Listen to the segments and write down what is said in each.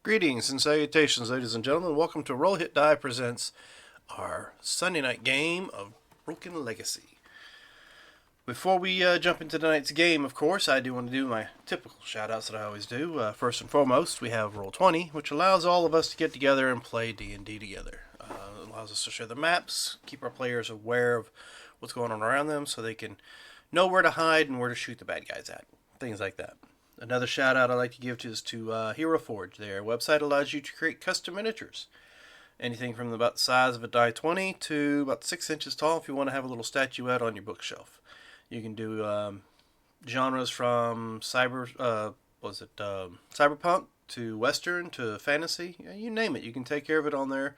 Greetings and salutations, ladies and gentlemen. Welcome to Roll Hit Die presents our Sunday night game of Broken Legacy. Before we jump into tonight's game, of course, I do want to do my typical shout-outs that I always do. First and foremost, we have Roll20, which allows all of us to get together and play D&D together. It allows us to share the maps, keep our players aware of what's going on around them so they can know where to hide and where to shoot the bad guys at. Things like that. Another shout out I'd like to give to is to Hero Forge. Their website allows you to create custom miniatures. Anything from about the size of a die 20 to about 6 inches tall if you want to have a little statuette on your bookshelf. You can do genres from cyberpunk to western to fantasy. You name it. You can take care of it on there.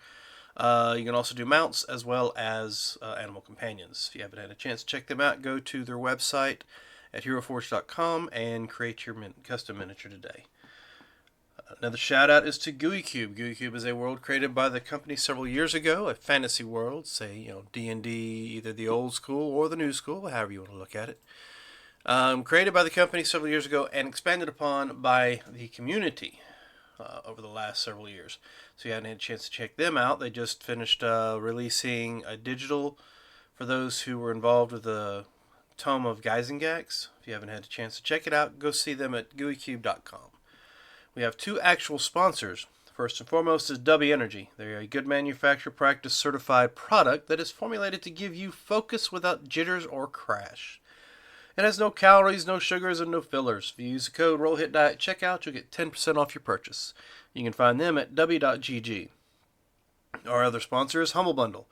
You can also do mounts as well as animal companions. If you haven't had a chance to check them out, go to their website at heroforge.com and create your custom miniature today. Another shout out is to GUI Cube. GUI Cube is a world created by the company several years ago, a fantasy world, say D&D, either the old school or the new school, however you want to look at it. Created by the company several years ago and expanded upon by the community over the last several years. So you haven't had a chance to check them out. They just finished releasing a digital for those who were involved with the Tome of Geisengax. If you haven't had a chance to check it out, go see them at GUICube.com. We have two actual sponsors. First and foremost is W Energy. They're a good manufacturer practice certified product that is formulated to give you focus without jitters or crash. It has no calories, no sugars, and no fillers. If you use the code ROLLHITDIE at checkout, you'll get 10% off your purchase. You can find them at w.gg. Our other sponsor is Humble Bundle.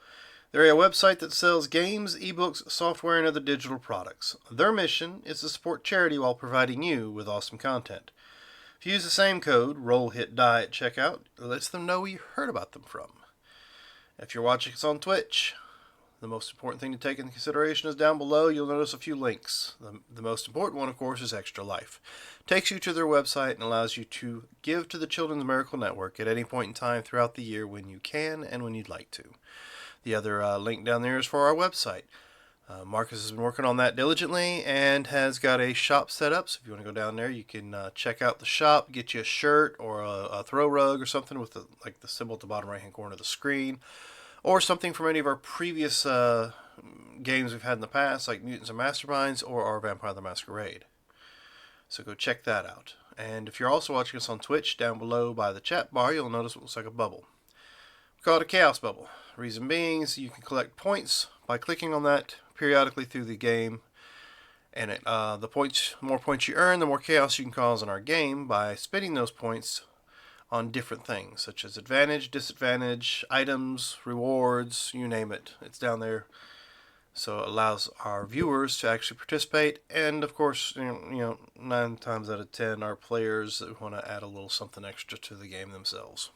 They're a website that sells games, ebooks, software, and other digital products. Their mission is to support charity while providing you with awesome content. If you use the same code, ROLLHITDIE at checkout, it lets them know where you heard about them from. If you're watching us on Twitch, the most important thing to take into consideration is down below. You'll notice a few links. The most important one, of course, is Extra Life. It takes you to their website and allows you to give to the Children's Miracle Network at any point in time throughout the year when you can and when you'd like to. The other link down there is for our website. Marcus has been working on that diligently and has got a shop set up. So if you want to go down there, you can check out the shop, get you a shirt or a throw rug or something with the symbol at the bottom right hand corner of the screen, or something from any of our previous games we've had in the past, like Mutants and Masterminds or our Vampire the Masquerade. So go check that out. And if you're also watching us on Twitch, down below by the chat bar, you'll notice what looks like a bubble. We call it a Chaos Bubble. Reason being is you can collect points by clicking on that periodically through the game, and the more points you earn, the more chaos you can cause in our game by spending those points on different things, such as advantage, disadvantage, items, rewards, you name it. It's down there. So it allows our viewers to actually participate, and of course, 9 times out of 10, our players want to add a little something extra to the game themselves.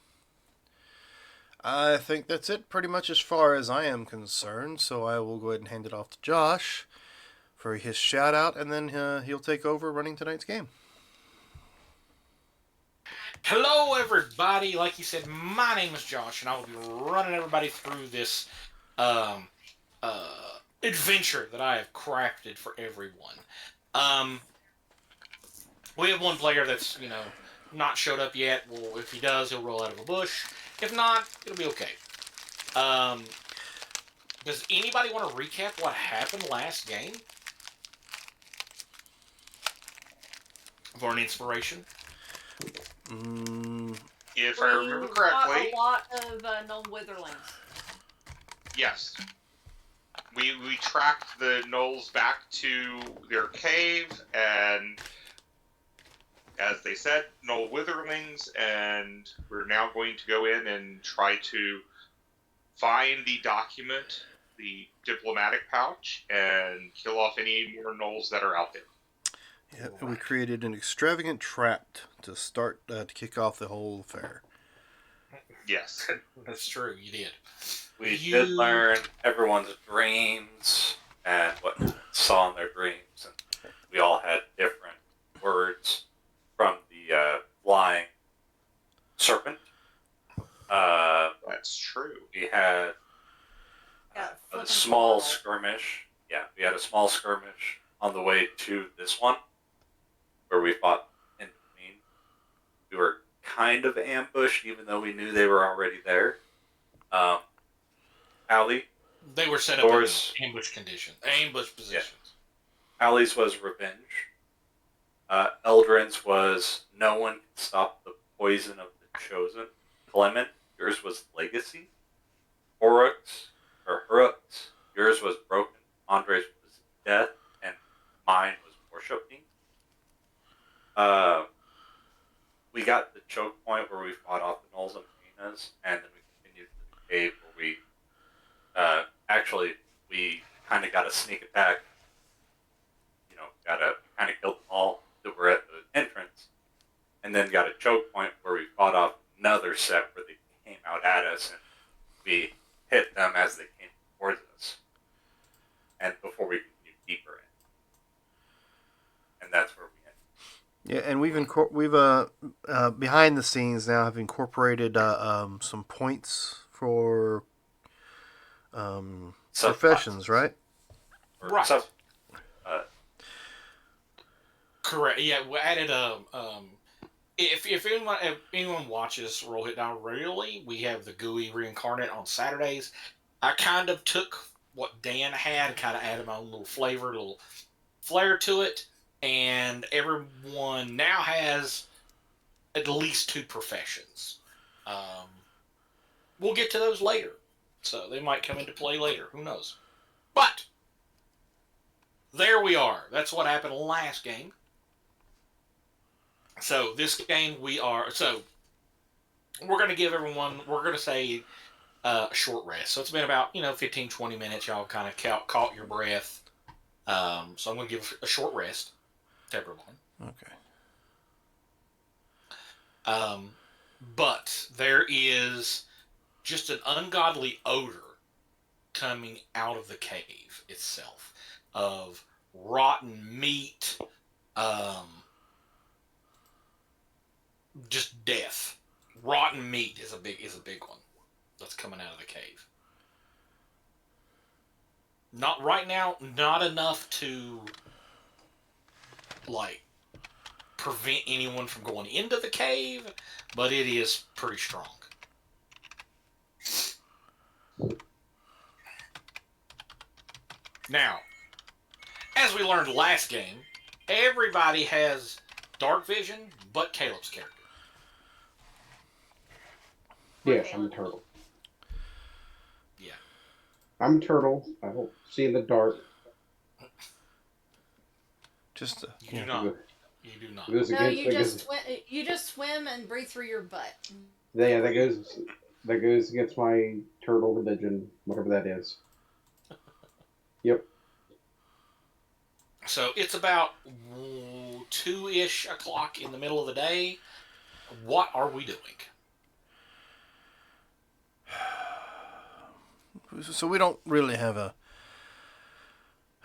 I think that's it pretty much as far as I am concerned, so I will go ahead and hand it off to Josh for his shout out, and then he'll take over running tonight's game. Hello, everybody. Like you said, my name is Josh, and I will be running everybody through this adventure that I have crafted for everyone. We have one player that's, not showed up yet. Well, if he does, he'll roll out of a bush. If not, it'll be okay. Does anybody want to recap what happened last game? For an inspiration? If I remember correctly, a lot of Knoll Witherlings. Yes. We tracked the gnolls back to their cave, and as they said, Knoll Witherlings, and we're now going to go in and try to find the document, the diplomatic pouch, and kill off any more gnolls that are out there. Yeah, and we created an extravagant trap to start to kick off the whole affair. Yes. That's true, you did. We did learn everyone's dreams and what they saw in their dreams, and we all had different words from the flying serpent. That's true. We had a small skirmish. Yeah, we had a small skirmish on the way to this one, where we fought in between. We were kind of ambushed, even though we knew they were already there. Allie, They were set up Doors. in ambush positions. Allie's was revenge. Eldrin's was no one can stop the poison of the chosen. Clement, yours was legacy. Hurux, yours was broken. Andre's was death, and mine was worshiping. We got the choke point where we fought off the Knolls and Hyenas, and then we continued to the cave where we we kind of got a sneak attack. Kind of killed them all that were at the entrance, and then got a choke point where we fought off another set where they came out at us, and we hit them as they came towards us, and before we continued deeper in, and that's where we ended. Yeah, and we've behind the scenes now have incorporated some points for professions, right? Right. Correct. Yeah, we added if anyone watches Roll Hit Down regularly, we have the GUI reincarnate on Saturdays. I kind of took what Dan had and kind of added my own little flavor, little flair to it, and everyone now has at least 2 professions. We'll get to those later, so they might come into play later. Who knows? But there we are. That's what happened last game. So this game we're going to give everyone, we're going to say a short rest. So it's been about, 15, 20 minutes. Y'all kind of caught your breath. So I'm going to give a short rest to everyone. Okay. But there is just an ungodly odor coming out of the cave itself of rotten meat, just death. Rotten meat is a big one that's coming out of the cave. Not right now, not enough to prevent anyone from going into the cave, but it is pretty strong. Now, as we learned last game, everybody has dark vision but Caleb's character. Yes, I'm a turtle. Yeah. I'm a turtle. I don't see in the dark. Just You do not. You do not. Goes No, against, you just swim and breathe through your butt. yeah, that goes against my turtle religion, whatever that is. Yep. So it's about 2-ish o'clock in the middle of the day. What are we doing? So we don't really have an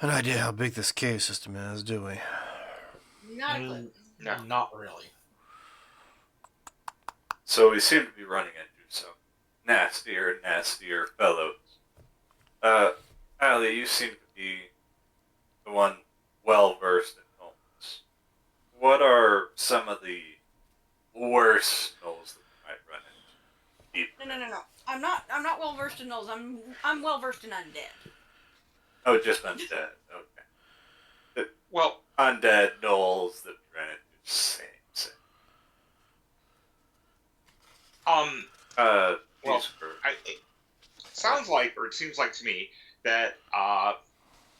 idea how big this cave system is, do we? Not a clue. No. Not really. So we seem to be running into some nastier and nastier fellows. Allie, you seem to be the one well versed in gnolls. What are some of the worst gnolls that we might run into? No. I'm not well versed in those. I'm well versed in undead. Oh, just undead. Okay. Well, Undead gnolls that we ran into. Same. well, These were it sounds like, or it seems like to me, that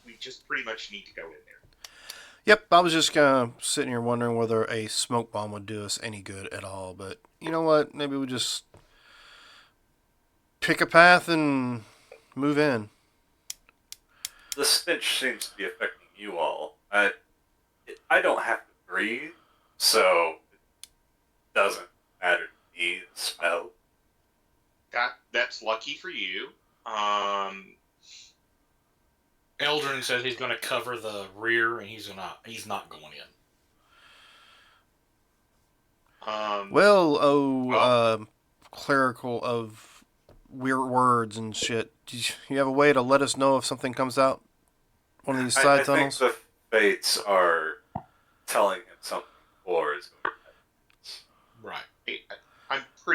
we just pretty much need to go in there. Yep, I was just kind of sitting here wondering whether a smoke bomb would do us any good at all. But you know what? Maybe we just pick a path and move in. the stench seems to be affecting you all. I don't have to breathe, so it doesn't matter to me, the smell. That's lucky for you. Eldrin says he's going to cover the rear, and he's not going in. Well, clerical of weird words and shit. Do you have a way to let us know if something comes out one of these side I tunnels? think the fates are telling him something more is going to happen. Right.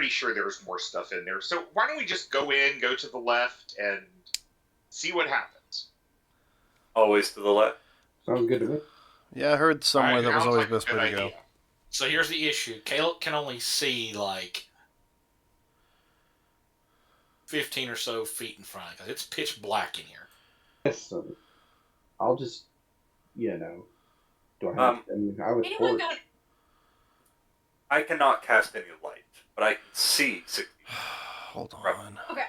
pretty sure there's more stuff in there. So why don't we just go to the left, and see what happens? Always to the left. Sounds good to me. Yeah, I heard somewhere Alright, that was Sounds always like a the best good way to go. idea. So here's the issue. Caleb can only see like 15 or so feet in front because it's pitch black in here. Listen, I'll just, do I have? I mean, I would Anyone torch. got? I cannot cast any light, but I can see 60. Hold on. Right. Okay,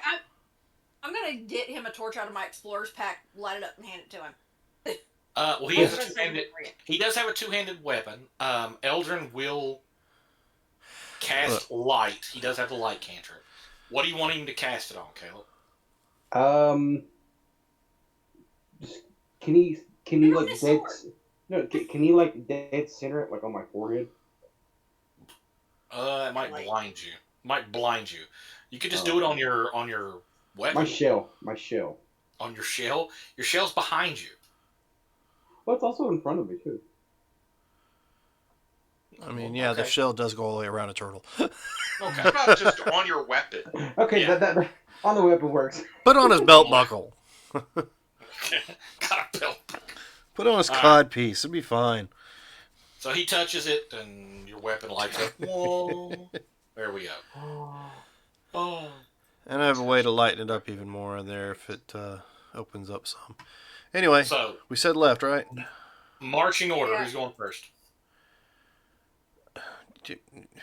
I'm gonna get him a torch out of my explorer's pack, light it up, and hand it to him. Well, he has a That's two-handed. what He does have a two-handed weapon. Eldrin will cast light. He does have the light cantrip. What do you want him to cast it on, Caleb? Just, can he Put it on like his dead? sword. No, can he like dead center it like on my forehead? It might Light. blind you. Might blind you. You could just Oh. do it on your weapon. My shell. On your shell. Your shell's behind you. Well, it's also in front of me too. I mean, yeah, the Okay. shell does go all the way around a turtle. Okay. How about just on your weapon? Okay, Yeah. that on the weapon works. Put on his belt buckle. Got a belt. Put on his All right. cod piece. It'll be fine. So he touches it, and your weapon lights up. Whoa. There we go. Oh. And I have a way to lighten it up even more in there if it opens up some. Anyway, So, we said left, right? marching order. Yeah. Who's going first?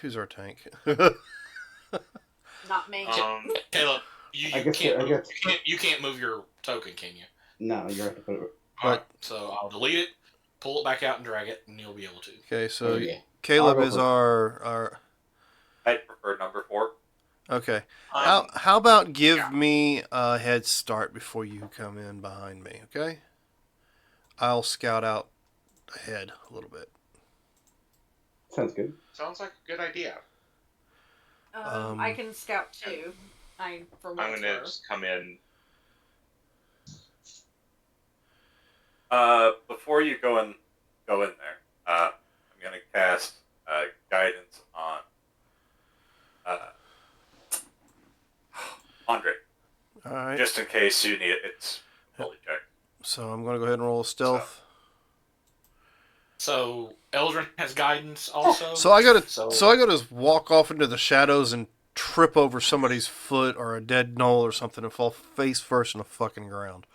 Who's our tank? Not me. Caleb, you I guess- can't I move, guess- you can't move your token, can you? No, you have to put it. All right. So I'll delete it, pull it back out, and drag it, and you'll be able to. Okay, so Okay. Caleb I'll go is first. our. I prefer number 4. Okay. Um, How about give yeah. me a head start before you come in behind me, okay? I'll scout out ahead a little bit. Sounds good. Sounds like a good idea. I can scout too. For I'm what's going to worth. just come in. Before you go in there, I'm gonna cast guidance on Andre, All right. just in case you need it. It's fully checked. So I'm going to go ahead and roll a stealth. So Eldrin has guidance also. So I got to So- so I got to walk off into the shadows and trip over somebody's foot or a dead knoll or something and fall face first in the fucking ground.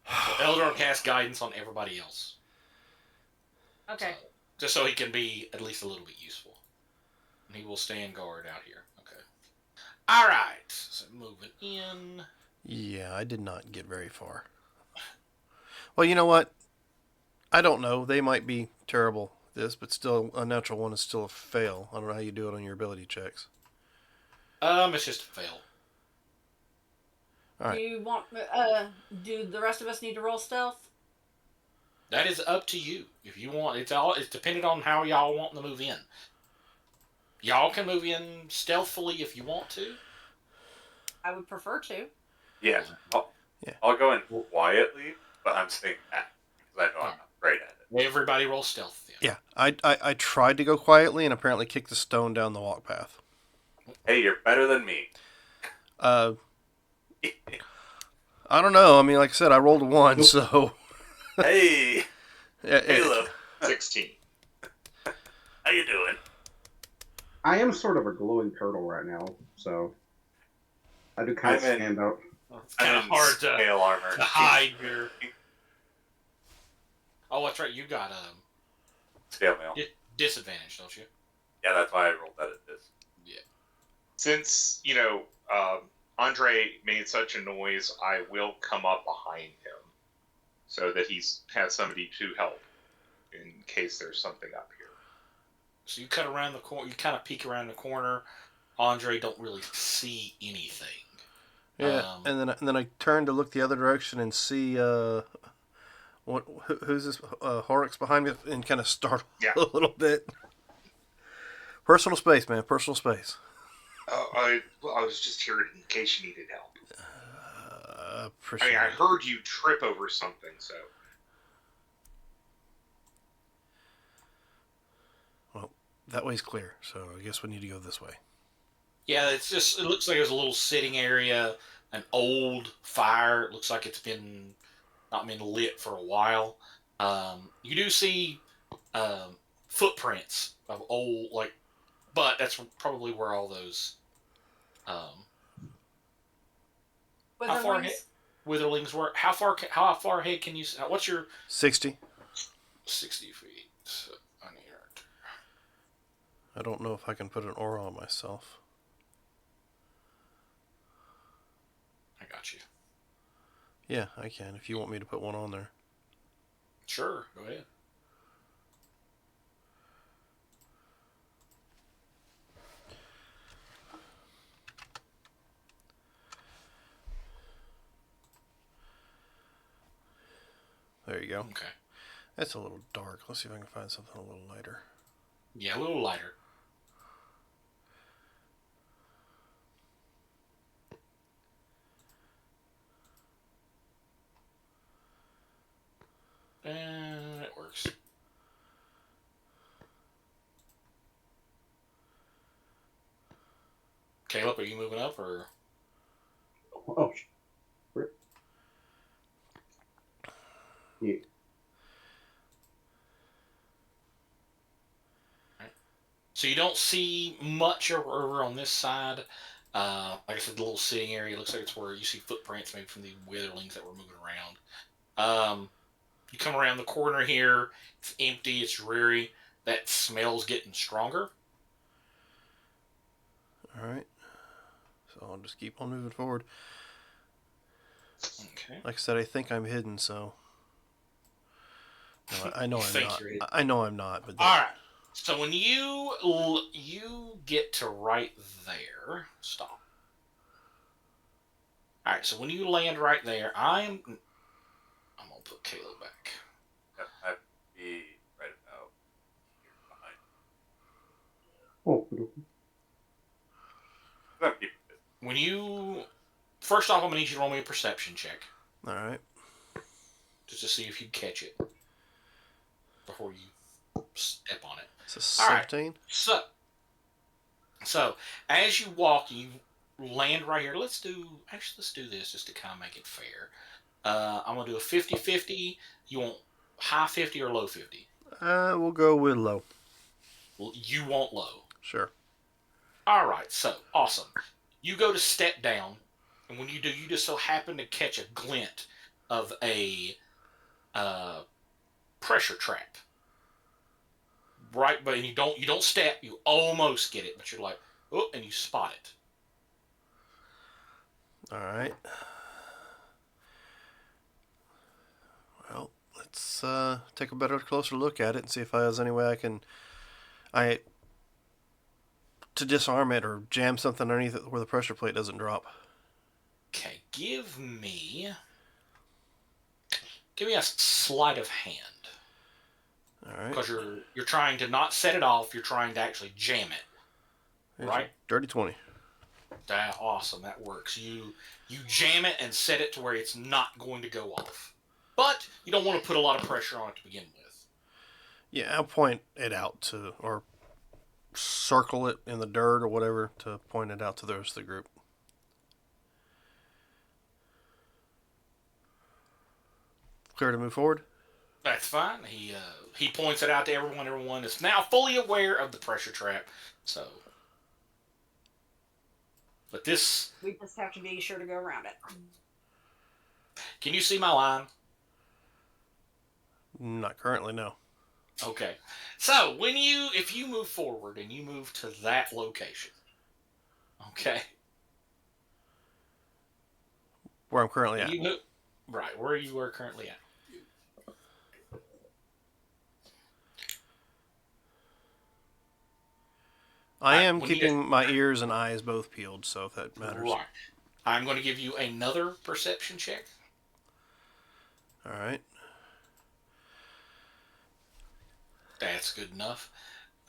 Eldrin casts guidance on everybody else. Okay. Just so he can be at least a little bit useful. And he will stand guard out here. Okay. Alright. So moving in. Yeah, I did not get very far. Well, you know what? I don't know. They might be terrible at this, but still, a natural one is still a fail. I don't know how you do it on your ability checks. It's just a fail. All right. Do you want? Do the rest of us need to roll stealth? That is up to you. If you want, it's dependent on how y'all want to move in. Y'all can move in stealthily if you want to. I would prefer to. Yeah, Yeah. I'll go in quietly, but I'm staying back because I know I'm not great at it. Everybody roll stealth then. Yeah, I tried to go quietly and apparently kicked the stone down the walk path. Hey, you're better than me. I don't know. I mean, like I said, I rolled a 1, so... Hey, Caleb, 16. how you doing? I am sort of a glowing turtle right now, so I do kind of I'm in- stand out. It's kind of I'm in hard to scale armor. hide your. Oh, that's right. You got Scale mail. disadvantage, don't you? Yeah, that's why I rolled that at this. Since, Andre made such a noise, I will come up behind him so that he's had somebody to help in case there's something up here. So you cut around the corner. You kind of peek around the corner. Andre don't really see anything. Yeah, and then I turned to look the other direction and see who's this Horrocks behind me and kind of startled Yeah. a little bit. Personal space, man. Personal space. I was just here in case you needed help. Appreciate I it. heard you trip over something, so. Well, that way's clear, so I guess we need to go this way. Yeah, it looks like there's a little sitting area, an old fire. It looks like it's not been lit for a while. You do see um, footprints of old, but that's probably where all those um, how far ahead Witherlings. witherlings were. How far ahead can you? What's your 60. 60 feet? I need I don't know if I can put an aura on myself. I got you. Yeah, I can if you want me to put one on there. Sure, go ahead. There you go. Okay. That's a little dark. Let's see if I can find something a little lighter. Yeah, a little lighter. And it works. Caleb, are you moving up or? Oh, rip. Yeah. So you don't see much over on this side. Like I said, the little sitting area looks like it's where you see footprints maybe from the witherlings that were moving around. You come around the corner here. It's empty. It's dreary. That smell's getting stronger. All right. So I'll just keep on moving forward. Okay. Like I said, I think I'm hidden, so. No, I know You I'm think not. you're hidden. I know I'm not, but. All right. So when you get to right there, stop. All right. So when you land right there, I'm gonna put Caleb back. Yep, I'd be right about here behind. Oh, That'd be good. When you first off, I'm gonna need you to roll me a perception check All right. just to see if you catch it before you step on it. It's a All right. 17. So as you walk, you land right here. Let's do this just to kind of make it fair. I'm gonna do a 50-50. You want high 50 or low 50? We'll go with low. You want low. Sure. All right. So awesome. You go to step down, and when you do, you just so happen to catch a glint of a pressure trap. Right, but you don't step. You almost get it, but you're like, oh, and you spot it. All right. Well, let's take a closer look at it and see if there's any way I can, to disarm it or jam something underneath it where the pressure plate doesn't drop. Okay, give me a sleight of hand. All right. Because you're trying to not set it off, you're trying to actually jam it. Here's Right. Dirty 20. Awesome, that works. You jam it and set it to where it's not going to go off. But you don't want to put a lot of pressure on it to begin with. Yeah, I'll point it out or circle it in the dirt or whatever to point it out to the rest of the group. Clear to move forward? That's fine. He points it out to everyone. Everyone is now fully aware of the pressure trap. So, but this, We just have to be sure to go around it. can you see my line? Not currently, no. Okay. So if you move forward and you move to that location, okay, Where I'm currently at. you move, right where you are currently at. I am when you keeping my ears and eyes both peeled, so if that matters. Right. I'm going to give you another perception check. All right. That's good enough.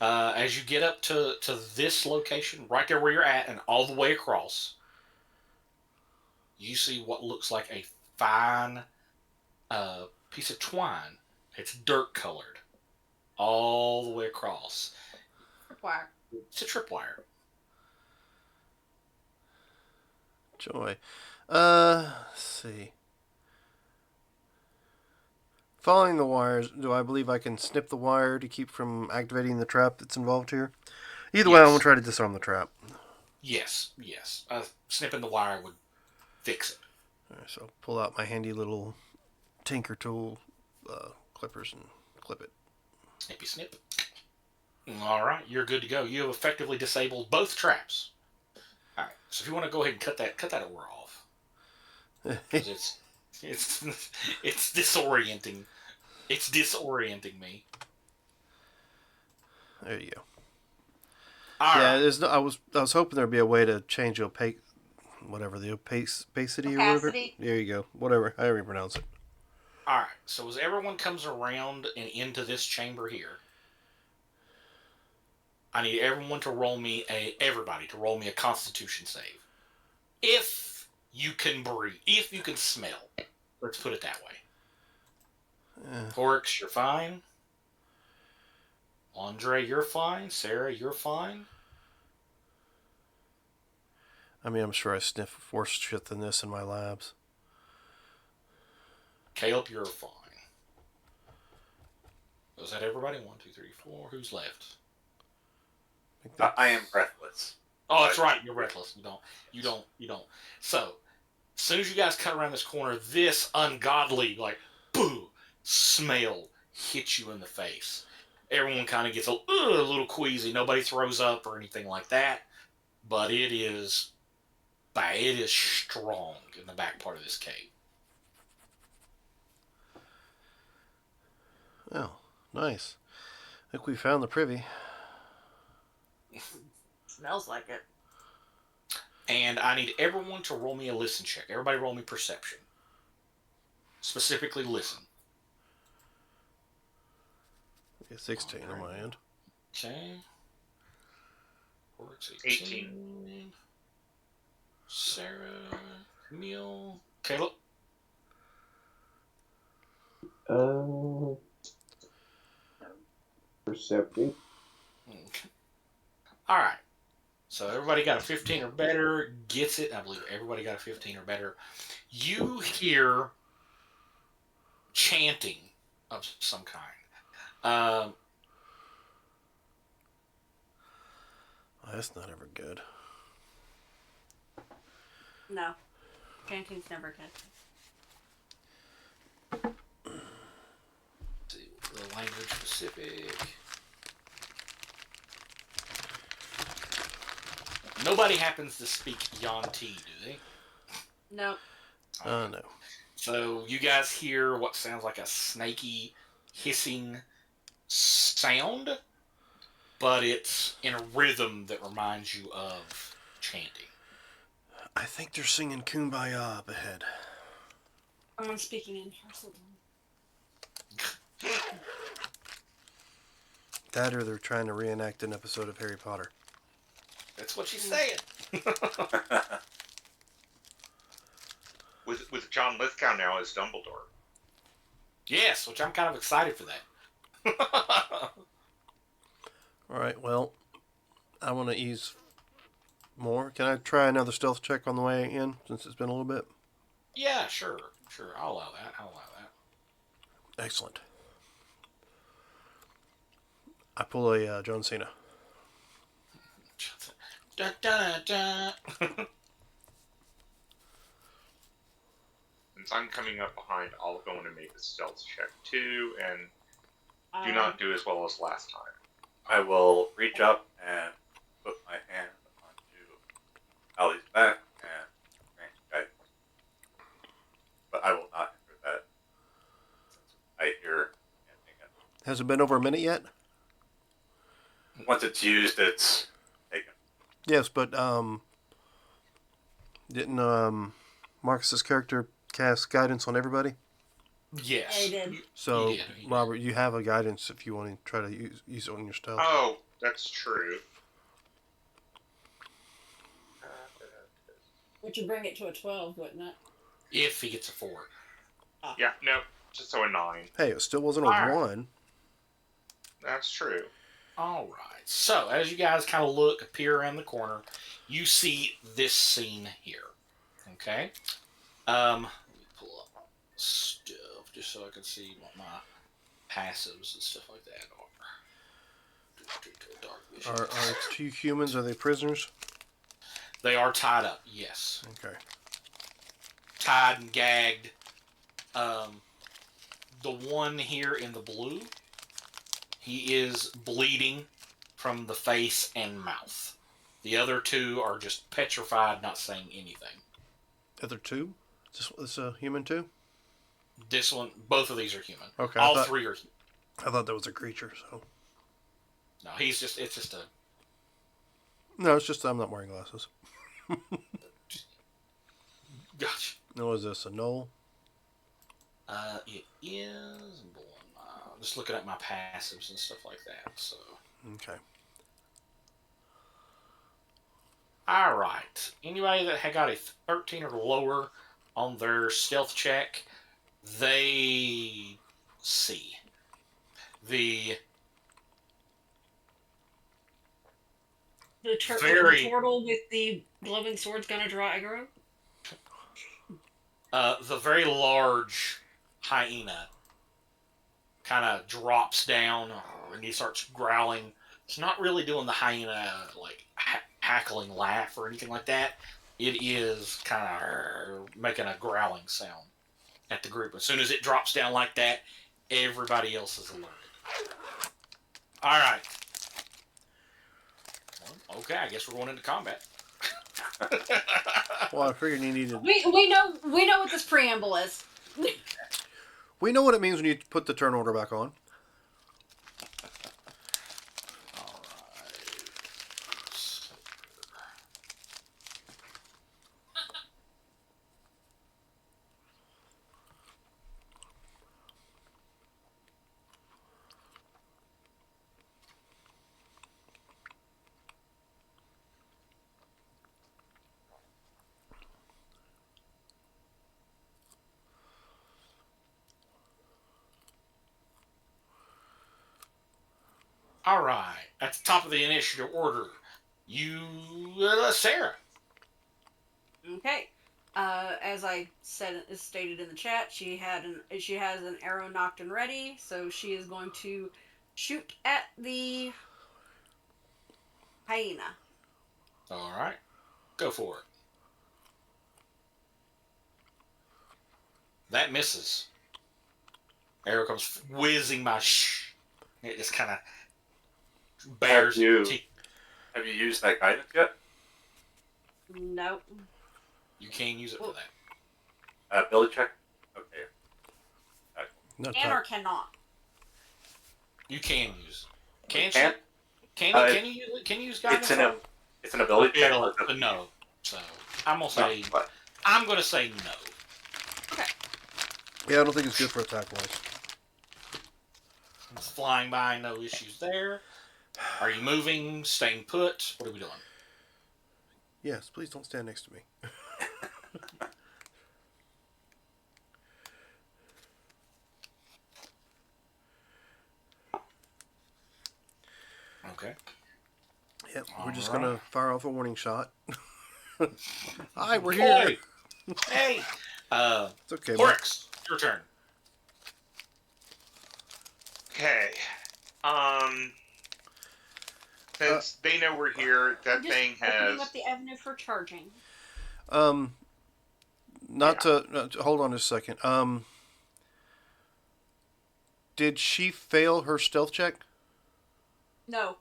As you get up to this location, right there where you're at, and all the way across, you see what looks like a fine piece of twine. It's dirt colored all the way across. Wow. It's a tripwire. Joy. Let's see. Following the wires, do I believe I can snip the wire to keep from activating the trap that's involved here? Either way, I'm going to try to disarm the trap. Yes. Snipping the wire would fix it. Alright, so pull out my handy little tinker tool clippers and clip it. Snippy snip. All right, you're good to go. You have effectively disabled both traps. All right, so if you want to go ahead and cut that ore off, 'cause it's disorienting. It's disorienting me. There you go. All Yeah, right. there's no. I was hoping there'd be a way to change the opacity or whatever. Opacity. There you go. Whatever, however you pronounce it. All right. So as everyone comes around and into this chamber here, I need everybody to roll me a Constitution save. If you can breathe, if you can smell. Let's put it that way. Porix, you're fine. Andre, you're fine. Sarah, you're fine. I mean, I'm sure I sniff worse shit than this in my labs. Caleb, you're fine. Was that everybody? 1, 2, 3, 4. Who's left? I am breathless. Oh, that's right. You're reckless. You don't. So, as soon as you guys cut around this corner, this ungodly, boo, smell hits you in the face. Everyone kind of gets a little queasy. Nobody throws up or anything like that. But it is bad. It is strong in the back part of this cave. Oh, nice. I think we found the privy. Smells like it. And I need everyone to roll me a listen check. Everybody roll me perception. Specifically listen. Okay, 16 on my end. Okay. 18. Sarah, Camille, Caleb. Perceptive. Okay. All right. So everybody got a 15 or better. Gets it. I believe everybody got a 15 or better. You hear chanting of some kind. Oh, that's not ever good. No. Chanting's never good. The language specific. Nobody happens to speak Yuan-Ti, do they? No. No. So you guys hear what sounds like a snaky, hissing sound, but it's in a rhythm that reminds you of chanting. I think they're singing Kumbaya up ahead. I'm speaking in person. That or they're trying to reenact an episode of Harry Potter. That's what she's saying. With John Lithgow now as Dumbledore. Yes, which I'm kind of excited for that. Alright, well, I want to ease more. Can I try another stealth check on the way in, since it's been a little bit? Yeah, sure. I'll allow that. Excellent. I pull a John Cena. Da, da, da. Since I'm coming up behind, I'll go in and make a stealth check too, and do not do as well as last time. I will reach up and put my hand onto Allie's back and grant guidance. But I will not enter that since I hear anything. Has it been over a minute yet? Once it's used, it's taken. Yes, but didn't Marcus's character cast guidance on everybody? Yes. He did. So, He did. Robert, you have a guidance if you want to try to use it on your stealth. Oh, that's true. Which would bring it to a 12, wouldn't it? If he gets a 4. Yeah, no, just so a 9. Hey, it still wasn't a Alright. 1. That's true. All right. So, as you guys kind of peer around the corner, you see this scene here. Okay. Let me pull up stuff just so I can see what my passives and stuff like that are. Dark vision. Are 2 humans? Are they prisoners? They are tied up. Yes, Okay. tied and gagged. The one here in the blue, he is bleeding from the face and mouth. The other 2 are just petrified, not saying anything. Other 2? This a human too? This one, both of these are human. Okay. All 3 are. I thought that was a creature. So No, it's just a. no, it's just I'm not wearing glasses. Gotcha. No, is this a knoll? It is. Just looking at my passives and stuff like that. So. Okay. All right. Anybody that had got a 13 or lower on their stealth check, they see the The Very- turtle with the glowing sword's gonna draw aggro. the very large hyena kind of drops down and he starts growling. It's not really doing the hyena like hackling laugh or anything like that. It is kind of making a growling sound at the group. As soon as it drops down like that, everybody else is alerted. All right. Well, okay, I guess we're going into combat. Well, I figured you needed. We know what this preamble is. We know what it means when you put the turn order back on. All right. All right. At the top of the initiative order, you, Sarah. Okay. As I stated in the chat, she has an arrow knocked and ready, so she is going to shoot at the hyena. All right. Go for it. That misses. Arrow comes whizzing by. It just kind of bears. Have you- teeth. Have you used that guidance yet? Nope. You can use it for that. Ability check? Okay. No, Can or cannot. You can use it. Can Can't? Can you use it? Can you use guidance? It's an ability check. It'll- no. So I'm gonna say No, but I'm gonna say no. Yeah, I don't think it's good for attack wise. It's flying by, no issues there. Are you moving? Staying put? What are we doing? Yes, please don't stand next to me. Okay. Yep, we're All just right. gonna fire off a warning shot. Hi, we're here. Hey. It's okay. man. Horix, your turn. Okay. Since they know we're here, that I'm just thing opening has. up the avenue for charging. Not to hold on just a second. Did she fail her stealth check? No.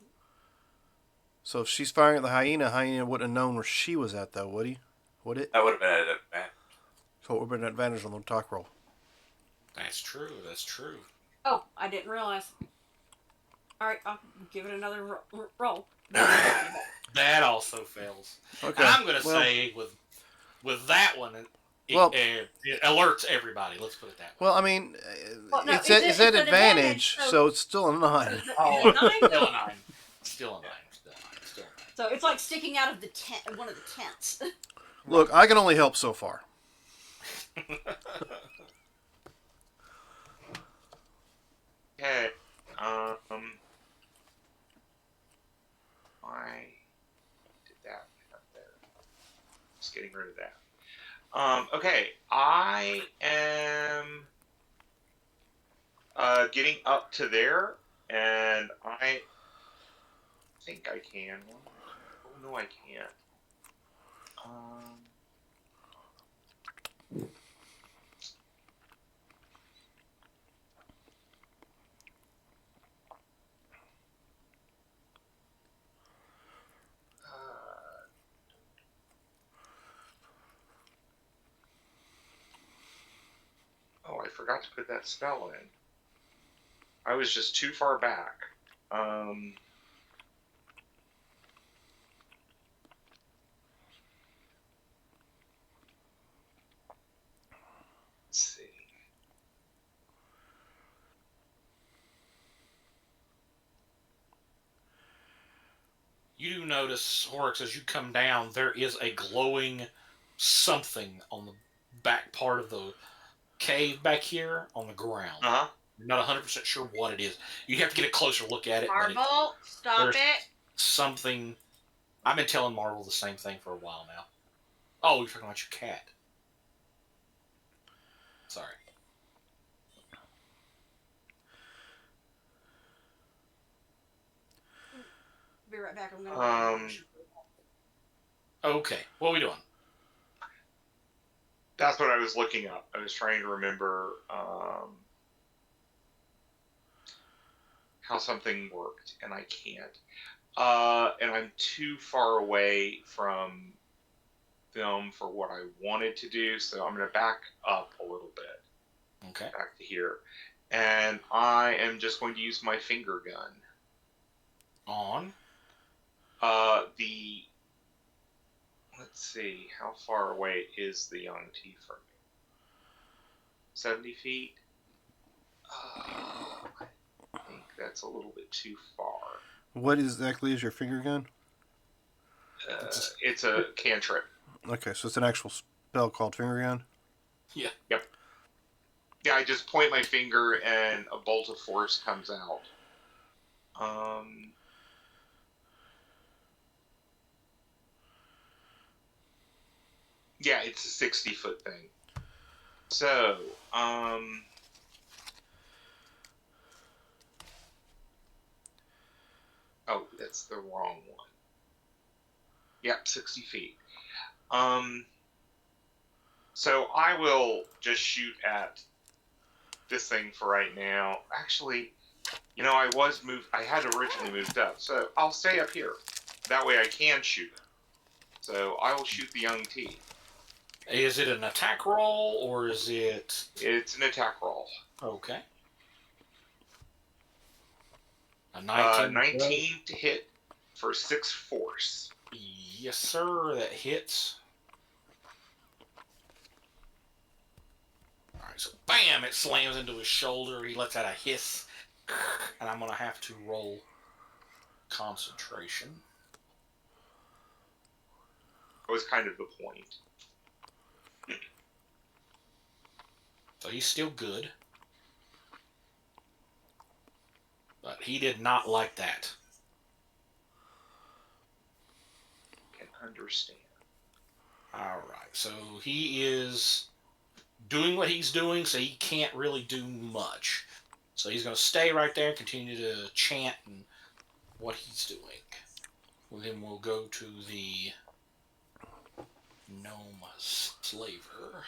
So if she's firing at the hyena wouldn't have known where she was at, though, would he? Would it? that would have been an advantage. So it would have been an advantage on the attack roll. That's true. That's true. Oh, I didn't realize. All right, I'll give it another roll. That also fails. Okay. I'm gonna well, say with that one, it, Well- it alerts everybody. Let's put it that way. Well, I mean, Well, no, it's it's at an advantage, advantage, so it's still a 9. Oh, Nine? still a 9. Still a 9. Still a 9. So it's like sticking out of the tent, one of the tents. Look, I can only help so far. Okay. I did that up there. Just getting rid of that. Okay, I am getting up to there, and I think I can. Oh no, I can't. Oh, I forgot to put that spell in. I was just too far back. Let's see. You do notice, Horrocks, as you come down, there is a glowing something on the back part of the cave back here on the ground. Uh huh. You're not 100% sure what it is. You have to get a closer look at it. But Marble, stop there's it. something. I've been telling Marvel the same thing for a while now. Oh, you're talking about your cat. Sorry. Be right back. I'm gonna. Okay, what are we doing? That's what I was looking up. I was trying to remember how something worked, and I can't. And I'm too far away from film for what I wanted to do, so I'm going to back up a little bit. Okay. Back to here. And I am just going to use my finger gun. On? Let's see, how far away is the Young T from me? 70 feet? I think that's a little bit too far. What exactly is your finger gun? It's a cantrip. Okay, so it's an actual spell called finger gun? Yeah. Yep. Yeah, I just point my finger and a bolt of force comes out. Yeah, it's a 60-foot thing. So, oh, that's the wrong one. Yep, 60 feet. So I will just shoot at this thing for right now. Actually, you know, I had originally moved up, so I'll stay up here. That way I can shoot it. So I will shoot the Young T. Is it an attack roll, or is it... It's an attack roll. Okay. A 19? 19 to hit for 6 force. Yes, sir, that hits. Alright, so bam! It slams into his shoulder. He lets out a hiss. And I'm going to have to roll concentration. That was kind of the point. So he's still good. But he did not like that. Can understand. Alright, so he is doing what he's doing, so he can't really do much. So he's going to stay right there, continue to chant and what he's doing. Well, then we'll go to the gnome slaver.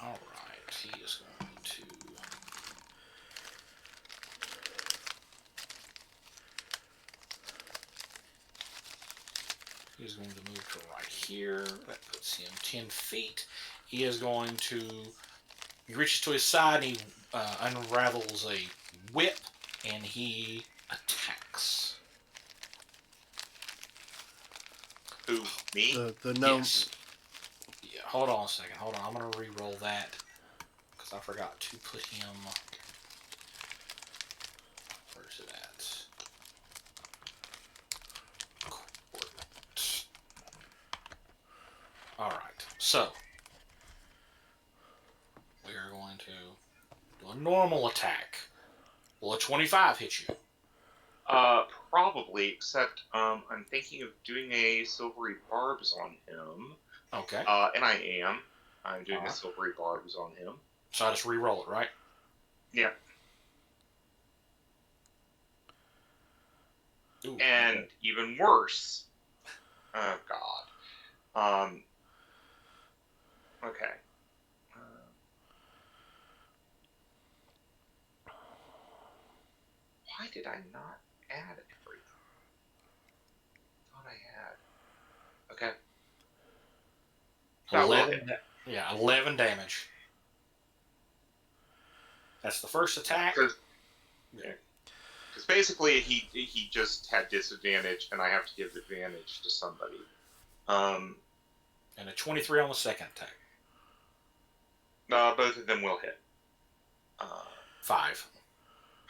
Alright, he is going to... He's going to move to right here. That puts him 10 feet. He is going to... He reaches to his side and he unravels a whip and he attacks. Who, me? The gnome. Yes. Yeah, hold on a second. Hold on. I'm going to re-roll that because I forgot to put him... Where's it at? Coordinates. Alright, so normal attack. Will a 25 hit you? Probably, except I'm thinking of doing a silvery barbs on him. Okay. And I am. I'm doing a Alright. silvery barbs on him. So I just re-roll it, right? Yeah. Ooh, And even worse. Oh God. Okay. Why did I not add everything? Thought I had. Okay. That will 11. hit. Yeah, 11 damage. That's the first attack. Because basically he just had disadvantage, and I have to give advantage to somebody. And a 23 on the second attack. Both of them will hit. 5.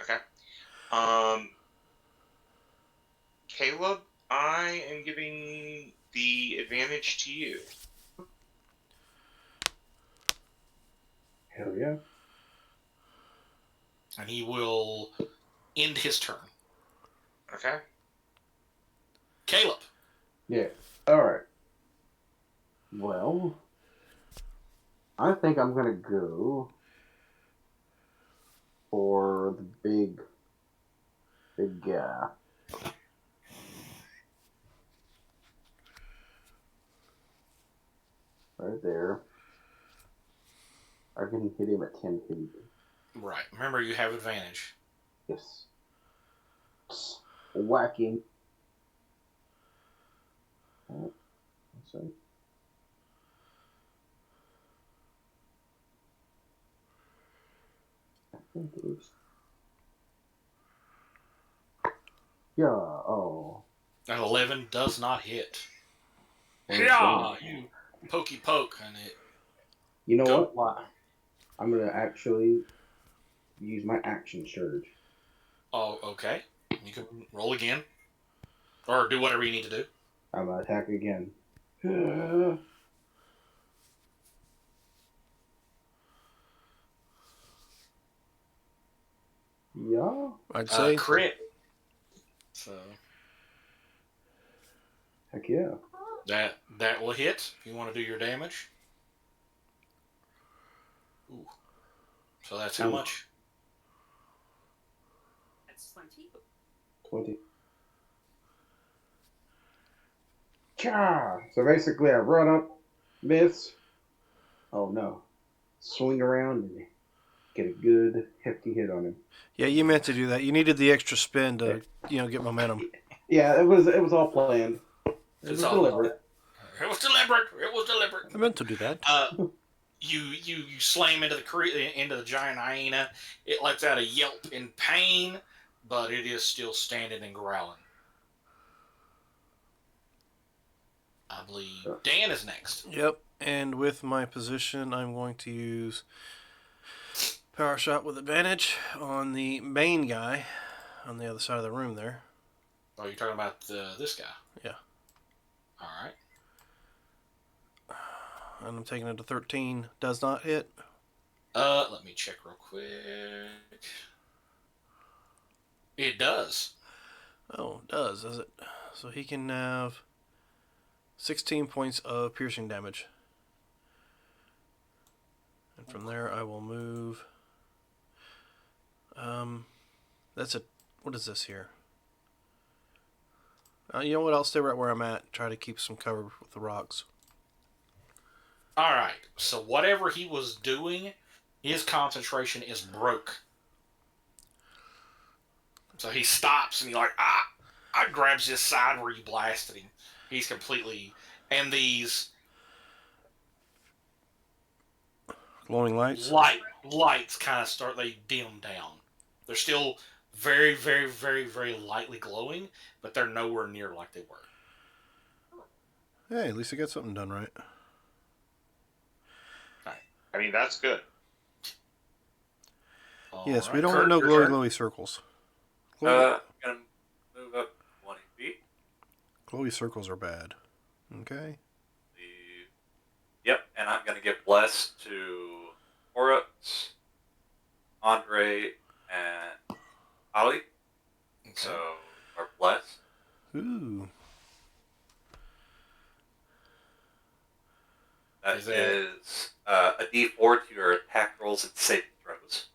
Okay. Caleb, I am giving the advantage to you. Hell yeah. And he will end his turn. Okay. Caleb. Yeah. Alright. Well, I think I'm gonna go for the big guy. Right there. I can hit him at 10 feet. Right. Remember, you have advantage. Yes. Whack him. Oh, let's see. I think it was. Yeah, oh. That 11 does not hit. Well, Yeah, damn. you pokey poke, and it. You know Go. what? Why? I'm gonna actually use my action surge. Oh, okay. You can roll again, or do whatever you need to do. I'm gonna attack again. Yeah. I'd say. Crit. So Heck yeah. that will hit. If you want to do your damage. Ooh. So that's how Ooh. much? That's 20. 20. Cha! So basically, I run up, miss. Oh no. Swing around and get a good hefty hit on him. Yeah, you meant to do that. You needed the extra spin to, get momentum. Yeah, it was all planned. It was It's all- deliberate. It was deliberate. It was deliberate. I meant to do that. You slam into the giant hyena. It lets out a yelp in pain, but it is still standing and growling. I believe Dan is next. Yep, and with my position, I'm going to use Power Shot with advantage on the main guy on the other side of the room there. Oh, you're talking about this guy? Yeah. All right. And I'm taking it to 13. Does not hit. Let me check real quick. It does. Oh, it does it? So he can have 16 points of piercing damage. And from there, I will move. That's a. What is this here? You know what? I'll stay right where I'm at. Try to keep some cover with the rocks. All right. So whatever he was doing, his concentration is broke. So he stops and he's like, I grabs his side where you blasted him. He's completely, and these Glowing lights. lights kind of start, they dim down. They're still very, very, very, very lightly glowing, but they're nowhere near like they were. Hey, at least I got something done right. I mean, that's good. Yes, All we right, don't Kurt, want no your glowy, turn. glowy circles. I'm gonna move up 20 feet. Glowy circles are bad. Okay. Yep, and I'm gonna give bless to Horus Andre and Ollie. So are blessed. Ooh. That Is that- is a D4 to your attack rolls and saving throws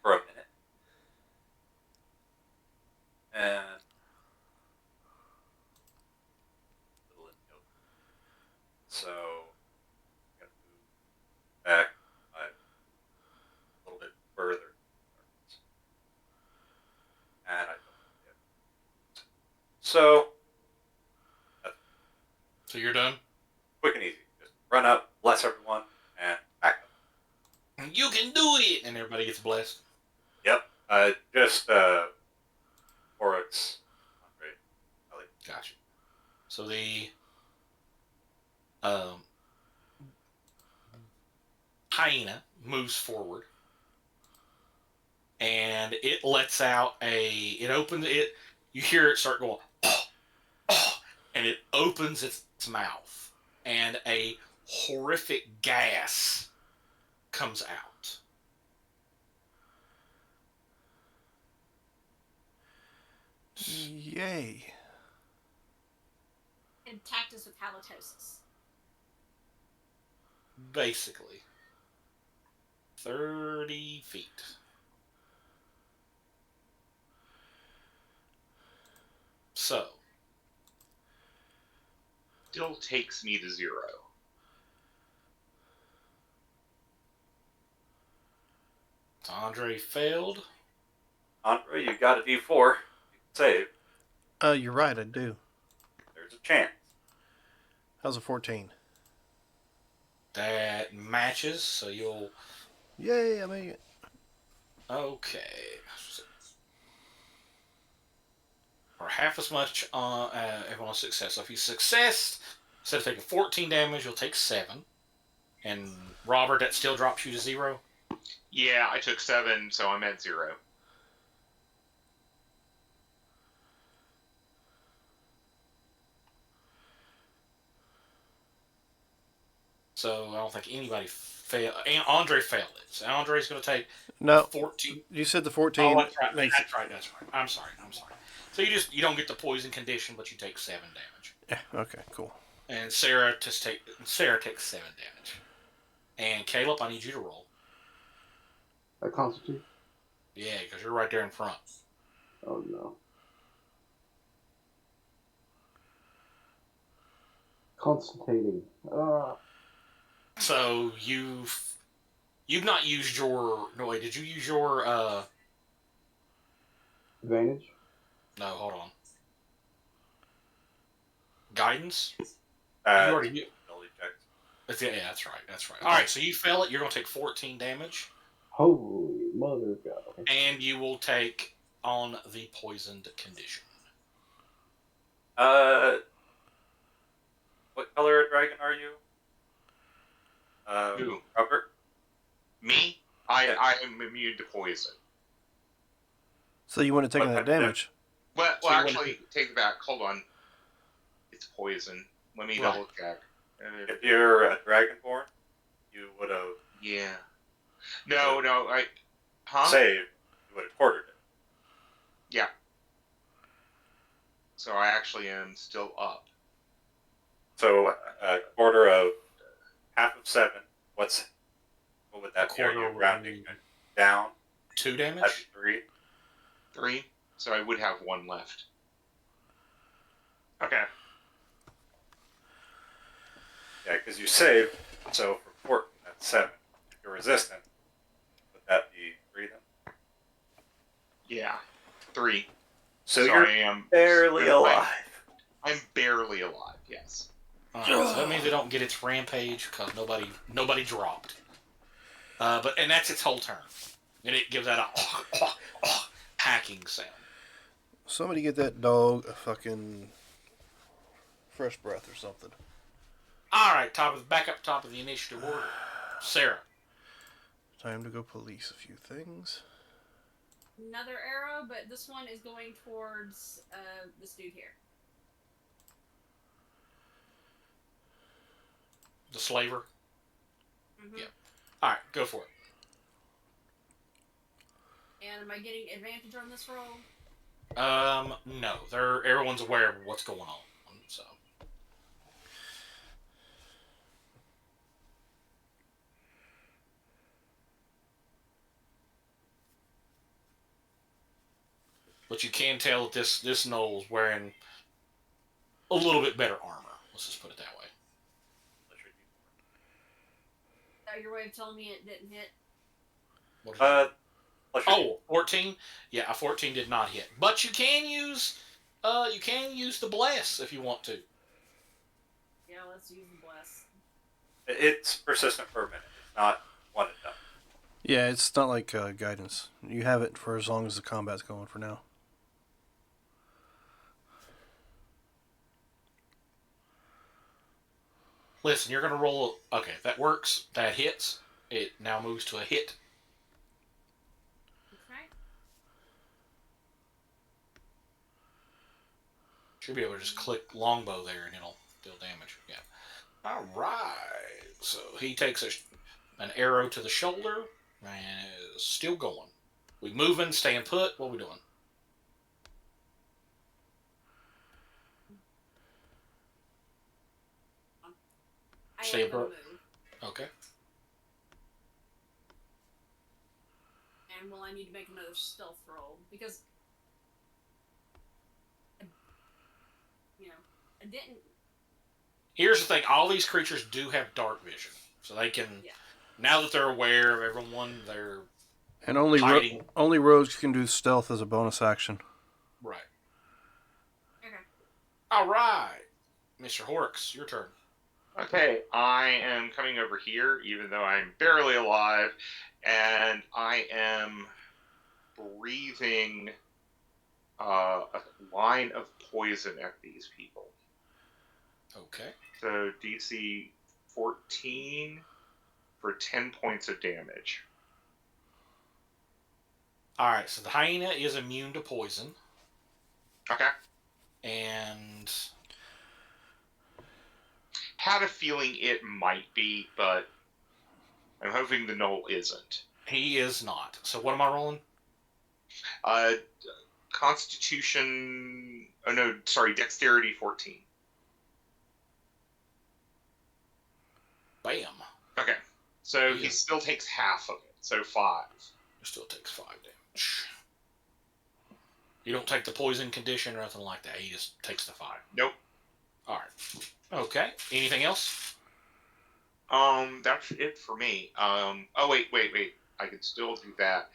for a minute. And so I'm gonna move back a little bit further. And I don't get so So you're done? quick and easy. Just run up, bless everyone, and back up. You can do it! And everybody gets blessed. Yep. Just Oryx, Andre, Ellie. Gotcha. So the hyena moves forward, and it lets out it opens it. You hear it start going, and it opens its mouth, and a horrific gas comes out. Yay. And attacked us with halitosis. Basically, 30 feet. So, Still takes me to 0. Andre failed. Andre, you got a D4. You can save. You're right, I do. There's a chance. How's a 14? That matches, so you'll. Yay, I made it. Okay. Or half as much on everyone's success. So if you success, instead of taking 14 damage, you'll take 7. And Robert, that still drops you to 0. Yeah, I took 7, so I'm at 0. So I don't think anybody failed. Andre failed it. So Andre's going to take No, 14. you said the 14 Oh, that's right. makes That's right. That's right. I'm sorry. So you don't get the poison condition, but you take 7 damage. Yeah, okay, cool. And Sarah takes 7 damage. And Caleb, I need you to roll. A constitute? Yeah, because you're right there in front. Oh no. Concentrating. So you've not used your no wait, did you use your Advantage? no, hold on. Guidance? You Uh, already ability checks. yeah, that's right. That's right. Alright, so you fail it, you're gonna take 14 damage, Holy mother of God. and you will take on the poisoned condition. What color dragon are you? Who? Robert? Me? Yeah. I am immune to poison. So you want to take What that type of damage? Well, So you wanna- actually, take it back. Hold on. It's poison. Let me Right. double check. If you're a dragonborn, you would have Yeah. No, Huh? saved. You would have quartered it. Yeah. So I actually am still up. So a quarter of half of 7. What would that A be? Are quarter you would rounding be- down? 2 That'd damage? be 3. 3. So I would have 1 left. Okay. Yeah, because you saved. So for 14, that's 7. If you're resistant, would that be 3 then? Yeah. 3. So I you're am barely I'm- alive. I'm barely alive. Yes. Alright, so that means it don't get its rampage because nobody dropped. And that's its whole turn. And it gives that a hacking sound. Somebody get that dog a fucking fresh breath or something. Alright, back up top of the initiative order. Sarah. Time to go police a few things. Another arrow, but this one is going towards this dude here. The slaver. Mm-hmm. Yeah. Alright, go for it. And am I getting advantage on this roll? No. Everyone's aware of what's going on. So. But you can tell that this Knoll's wearing a little bit better armor. Let's just put it that way. Is that your way of telling me it didn't hit? What did you- Plus Oh, 14? Yeah, a 14 did not hit. But you can use the bless if you want to. Yeah, let's use the bless. it's persistent for a minute. It's not one and done. Yeah, it's not like guidance. You have it for as long as the combat's going for now. Listen, you're going to roll... Okay, if that works, that hits. It now moves to a hit. Okay. Should be able to just click longbow there and it'll deal damage. Yeah. All right. So he takes an arrow to the shoulder and is still going. We moving, staying put. What are we doing? I Stay am gonna put. move. Okay. And will I need to make another stealth roll? Because, I didn't. Here's the thing. All these creatures do have dark vision. So they can... Yeah. Now that they're aware of everyone, they're... And only Hiding. only rogues can do stealth as a bonus action. Right. Okay. All right. Mr. Horrocks, your turn. Okay, I am coming over here, even though I'm barely alive, and I am breathing a line of poison at these people. Okay. So DC 14 for 10 points of damage. All right. So the hyena is immune to poison. Okay. And... Had a feeling it might be, but I'm hoping the Knoll isn't. he is not. So what am I rolling? Constitution... Oh, no, sorry, Dexterity 14. Bam. Okay, so Yeah. he still takes half of it, so 5. It still takes 5 damage. You don't take the poison condition or nothing like that. He just takes the 5. Nope. All right. Okay. Anything else? That's it for me. Oh, wait. I can still do that.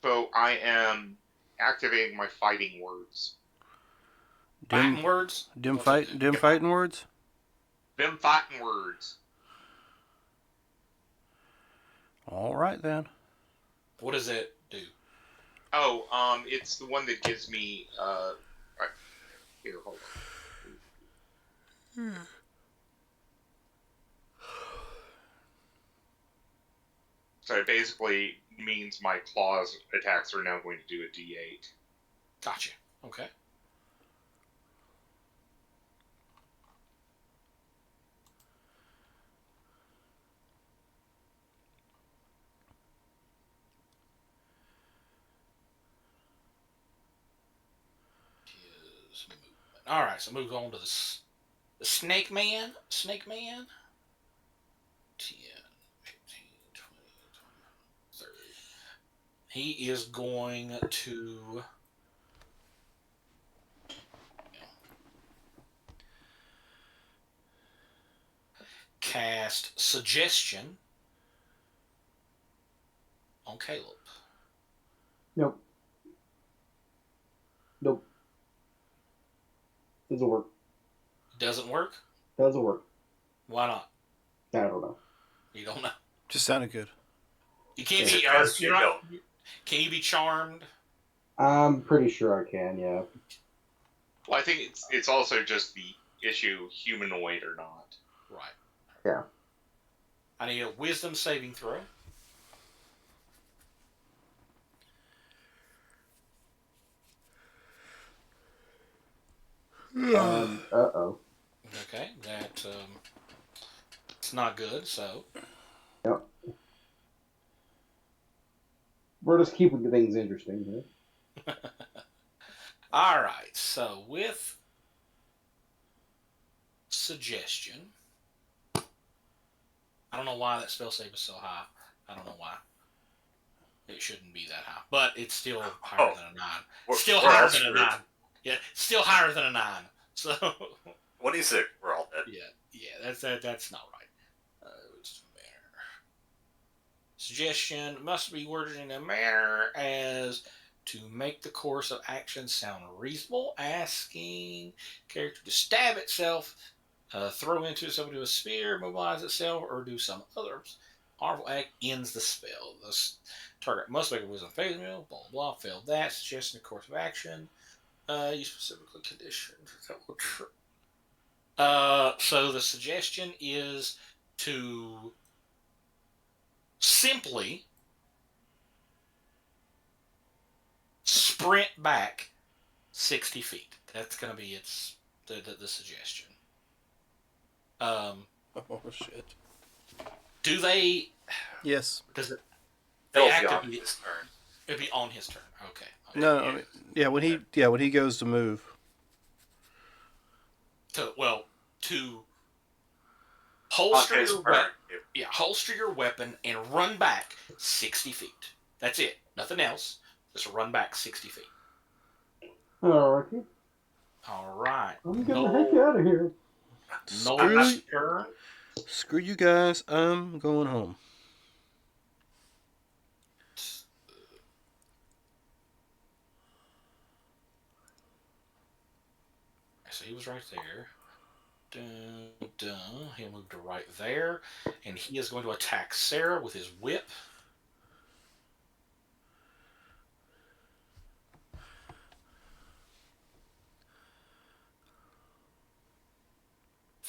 So I am activating my fighting words. Latin words? Dim What's fight, it do? dim fighting words. Them fighting words. All right then. What does it do? Oh, it's the one that gives me, right. Here, hold on. So it basically means my claws attacks are now going to do a D8. Gotcha. Okay. Is movement. All right, so move on to the Snake Man. Snake Man. 10, 15, 20, 30. He is going to cast Suggestion on Caleb. Nope. Doesn't work. Doesn't work? Doesn't work. Why not? I don't know. You don't know. Just sounded good. You can't Yeah. be. Yes, You're you not, can you be charmed? I'm pretty sure I can, yeah. Well, I think it's also just the issue, humanoid or not. Right. Yeah. I need a wisdom saving throw. Uh-oh. Okay, that it's not good. So Yep. We're just keeping things interesting here. All right. So with suggestion, I don't know why that spell save is so high. I don't know why. It shouldn't be that high, but it's still higher than a 9. Still we're all higher than a screwed. 9. Yeah, still higher than a 9. So 26. We're all dead. that's not right. It's a manner. Suggestion must be worded in a manner as to make the course of action sound reasonable. Asking character to stab itself, throw into itself into a sphere, mobilize itself, or do some other harmful act ends the spell. The target must make a wisdom phase meal, blah, blah, blah, failed that. Suggesting the course of action. You specifically conditioned. That will so the suggestion is to simply sprint back 60 feet. That's going to be the suggestion. Oh shit. Do they? Yes. Does it? It'll They be on actively. his turn. It'd be on his turn. Okay. No. I mean, yeah. When he goes to move. To On holster his your turn. weapon. Yeah, holster your weapon and run back 60 feet. That's it. Nothing else. Just run back 60 feet. Alrighty. All right. I'm getting the heck out of here. Noel's turn. Screw you guys. I'm going home. So he was right there. Dun, dun. He'll move to right there. And he is going to attack Sarah with his whip.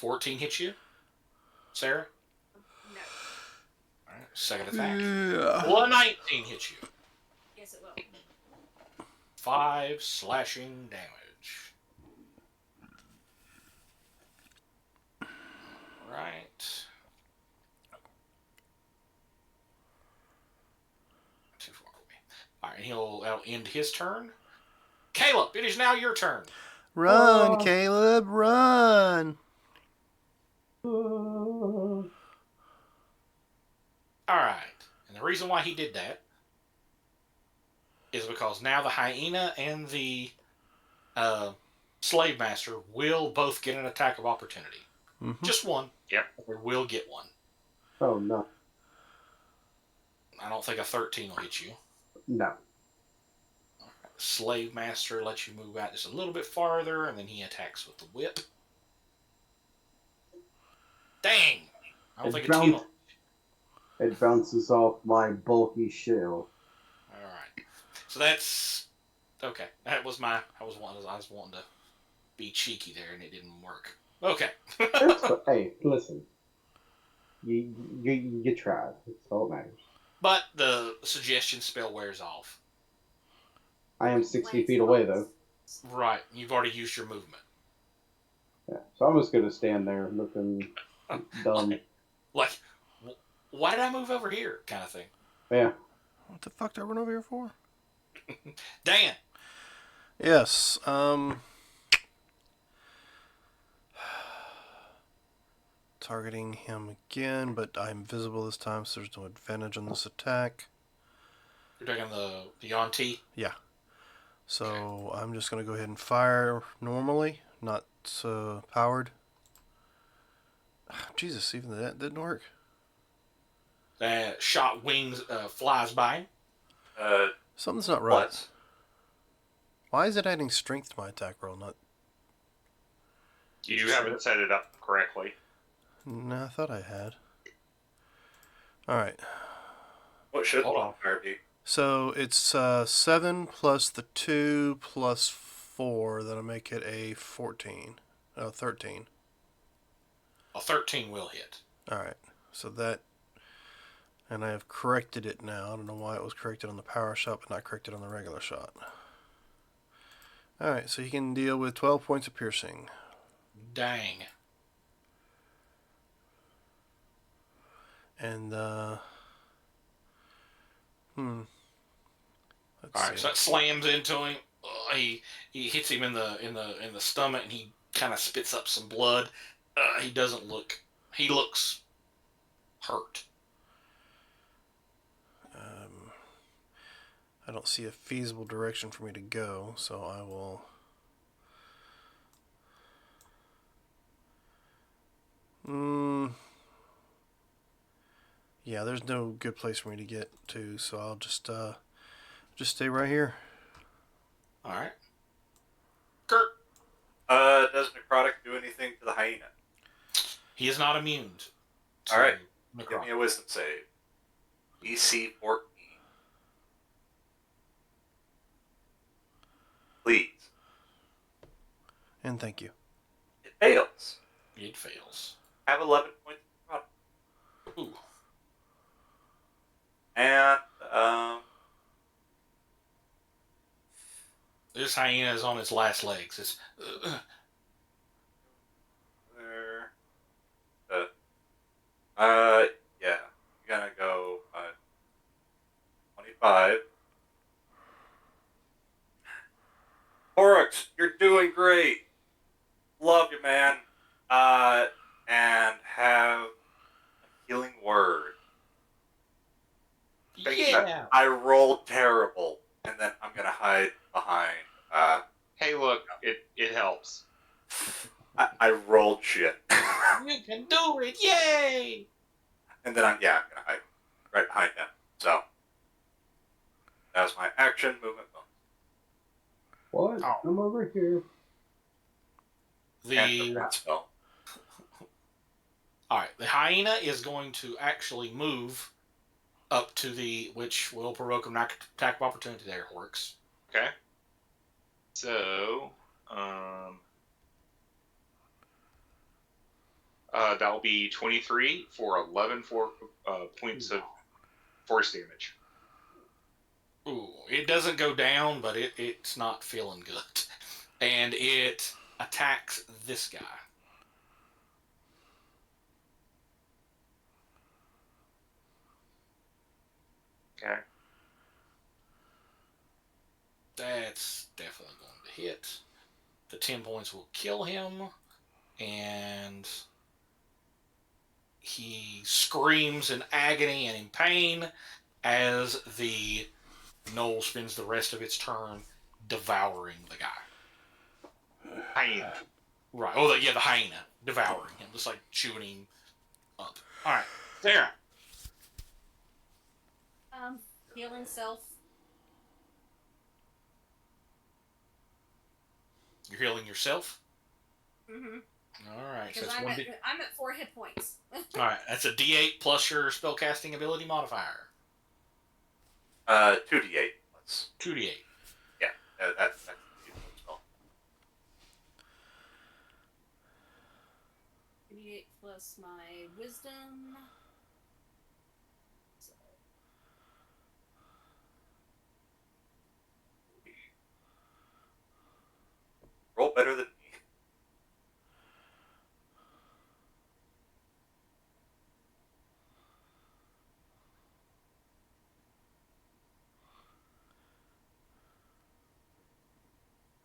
$14 hits you, Sarah. No. All right, second attack. Yeah. Well, 19 hits you. Yes, it will. 5 slashing damage. Right. Too far away. All right, that'll end his turn. Caleb, it is now your turn. Run, Caleb, run. All right. And the reason why he did that is because now the hyena and the slave master will both get an attack of opportunity. Mm-hmm. Just one. Yep. They will get one. Oh, no. I don't think a 13 will hit you. No. Slave master lets you move out just a little bit farther, and then he attacks with the whip. Dang! I don't think a 10 will. It bounces off my bulky shell. Alright. So that's okay. I was wanting to be cheeky there and it didn't work. Okay. Hey, listen. You tried. That's all that matters. But the suggestion spell wears off. I am 60 feet away, though. Right. You've already used your movement. Yeah. So I'm just going to stand there looking dumb. Like, why did I move over here? Kind of thing. Yeah. What the fuck did I run over here for? Dan. Yes. Targeting him again, but I'm visible this time, so there's no advantage on this attack. You're taking the Yonti? Yeah. So I'm just going to go ahead and fire normally, not powered. Jesus, even that didn't work. That shot wings flies by. Something's not right. What? Why is it adding strength to my attack roll? Not. You haven't set it up correctly. No, I thought I had. All right. What should the Hold on. modifier be? So it's 7 plus the 2 plus 4. That'll make it a 14. Oh, 13. A 13 will hit. All right. So that. And I have corrected it now. I don't know why it was corrected on the power shot, but not corrected on the regular shot. All right. So he can deal with 12 points of piercing. Dang. And Let's All right, see. so that slams into him. He hits him in the stomach, and he kind of spits up some blood. He doesn't look. He looks hurt. I don't see a feasible direction for me to go, so I will. Yeah, there's no good place for me to get to, so I'll just stay right here. All right, Kurt. Does necrotic do anything to the hyena? He is not immune. To All right. necrotic. Give me a wisdom save. DC 14. Please. And thank you. It fails. It fails. Have 11 points of necrotic. Ooh. And, This hyena is on its last legs. It's there. Yeah. You're gonna go 25. Oryx, you're doing great. Love you, man. And have a healing word. yeah. I rolled terrible, and then I'm gonna hide behind. Hey, look, it helps. I rolled shit, You can do it! Yay! and then I'm gonna hide right behind them. So that was my action movement bonus. What? Oh. I'm over here. And the The rat spell. all right. The hyena is going to actually move up to which will provoke an attack of opportunity. There, Horks. Okay. So, that'll be 23 for 11 points of force damage. Ooh, it doesn't go down, but it's not feeling good, and it attacks this guy. Okay. That's definitely going to hit. The 10 points will kill him, and he screams in agony and in pain as the gnoll spends the rest of its turn devouring the guy. Hyena. Right. Oh, the hyena devouring him, just like chewing him up. All right, Sarah. Healing self. You're healing yourself. Mm-hmm. All right. So Because that's I'm at 4 hit points. All right. That's a D8 plus your spellcasting ability modifier. 2d8 plus. 2D8. Yeah, that's the beautiful spell. 8 plus my wisdom. So, Roll better than me.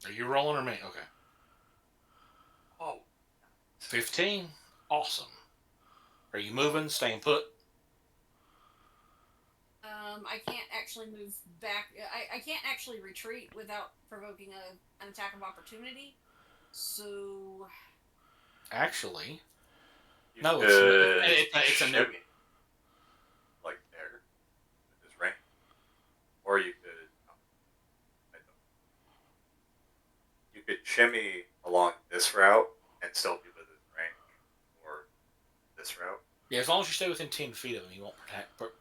Are you rolling or me? Okay. Oh. 15. Awesome. Are you moving? Staying put? I can't actually move back. I can't actually retreat without provoking an attack of opportunity. So Actually, You no. could It's a new. shimmy, like there, with his range. Or you could, you could shimmy along this route and still be within range, or this route. Yeah, as long as you stay within 10 feet of him, he won't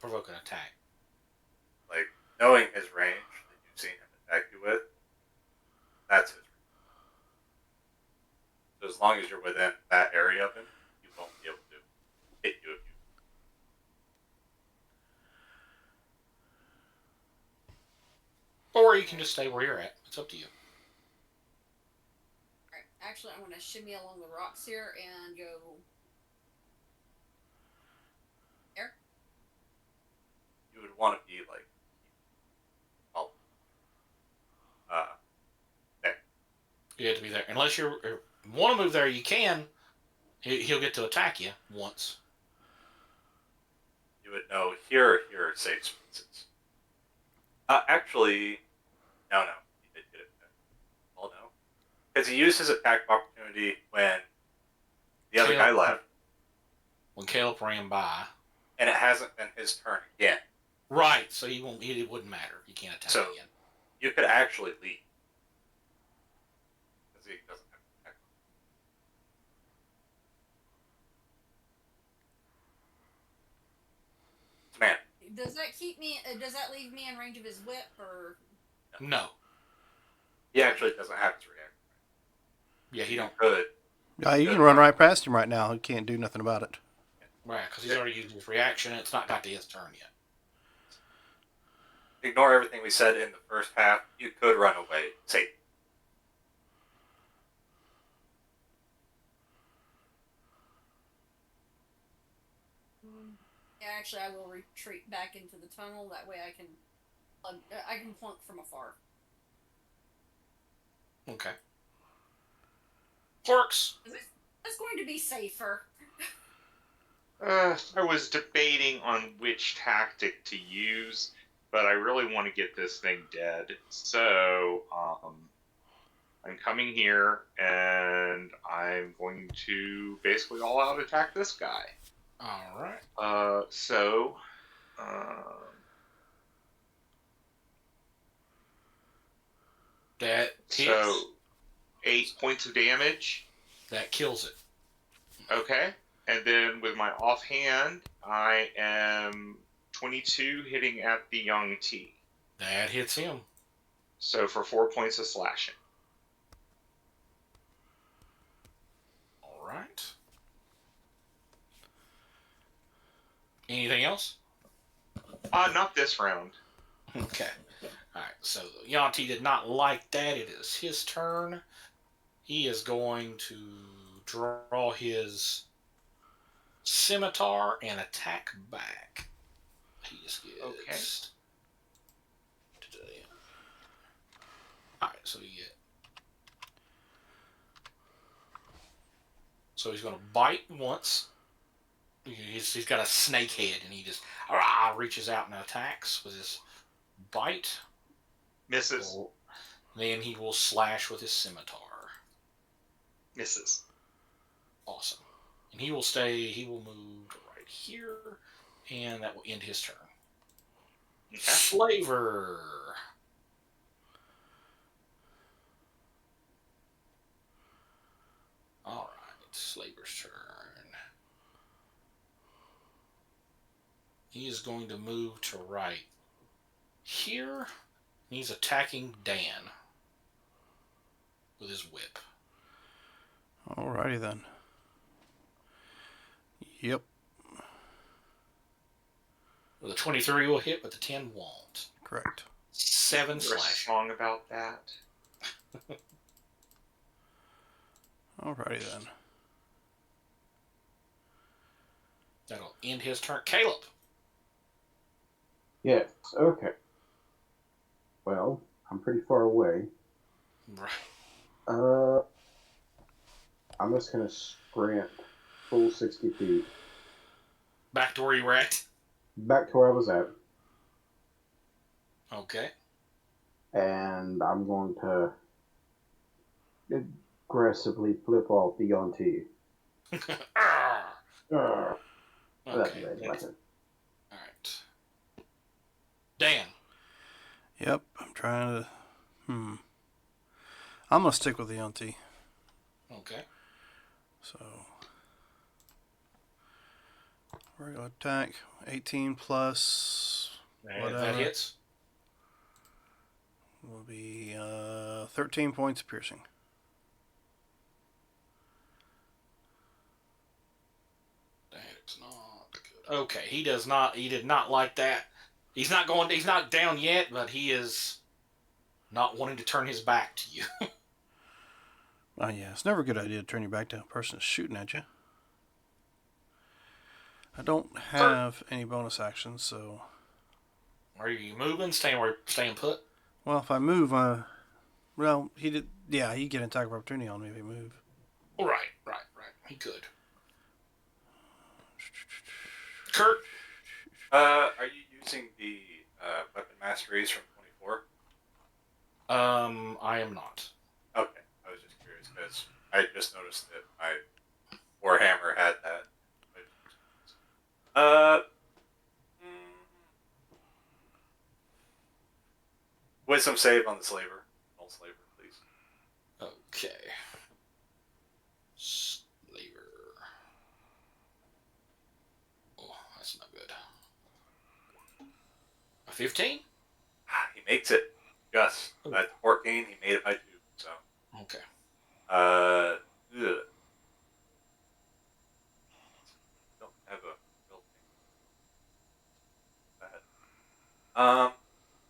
provoke an attack. Like knowing his range that you've seen him attack you with, that's his range. So as long as you're within that area of him, you won't be able to hit you if you. Or you can just stay where you're at. It's up to you. alright, actually I'm gonna shimmy along the rocks here and go there. You would want to be like, well, You have to be there. Unless you want to move there, you can. He'll get to attack you once. You would know here are safe spaces. Actually, no. He did get it. Well, no. Because he used his attack of opportunity when the other guy left, When Caleb ran by. and it hasn't been his turn again. Right, so he won't. It wouldn't matter. He can't attack So- again. You could actually leave. Because he doesn't have attack. Man, Does that keep me? Does that leave me in range of his whip, or? No. he actually doesn't have his reaction. Yeah, he don't. Could. Yeah, you can run right past him right now. He can't do nothing about it. Right, because he's already used his reaction. It's not got to his turn yet. Ignore everything we said in the first half. You could run away. Safe. Yeah, actually, I will retreat back into the tunnel. That way, I can plunk from afar. Okay. Porks. That's going to be safer. I was debating on which tactic to use, but I really want to get this thing dead. So, I'm coming here, and I'm going to basically all out attack this guy. All right. That hits. So 8 points of damage. That kills it. Okay. And then with my offhand, I am 22 hitting at the young T. That hits him. So for 4 points of slashing. All right. Anything else? Not this round. Okay. All right. So Yanti did not like that. It is his turn. He is going to draw his scimitar and attack back. He just gets. Okay. All right. So you get. So he's going to bite once. He's got a snake head, and he just reaches out and attacks with his bite. Misses. Then he will slash with his scimitar. Misses. Awesome. And he will move right here, and that will end his turn. Okay. Flavor. All right, Slaver's turn. He is going to move to right here. He's attacking Dan with his whip. Alrighty then. Yep, With a 23 will hit, but the 10 won't. correct. 7 You're slash. strong about that. Alrighty then. That'll end his turn. Caleb. Yes. Okay. Well, I'm pretty far away. Right. I'm just gonna sprint full 60 feet Back to where you were at. back to where I was at, Okay. and I'm going to aggressively flip off the Yonti. That's Okay. right, like it. All right. Dan. Yep, I'm trying to. I'm gonna stick with the Yunti. Okay. So we're gonna attack 18 plus That whatever hits. will be 13 points of piercing. That's not good. Okay, he does not. He did not like that. He's not going. He's not down yet, but he is not wanting to turn his back to you. Oh yeah, it's never a good idea to turn your back to a person that's shooting at you. I don't have any bonus actions, so Are you moving? Staying put? well, if I move, well, he Yeah, you get an attack of opportunity on me if you move. Right. He could. Kurt. Are you using the weapon masteries from 24? I am not. Okay, I was just curious because I just noticed that my Warhammer had that. Wisdom save on the slaver. Null slaver, please. Okay. Slaver. Oh, that's not good. A 15? He makes it. Yes, at 14, he made it by 2. So. Okay. Ugh. Don't have a real thing.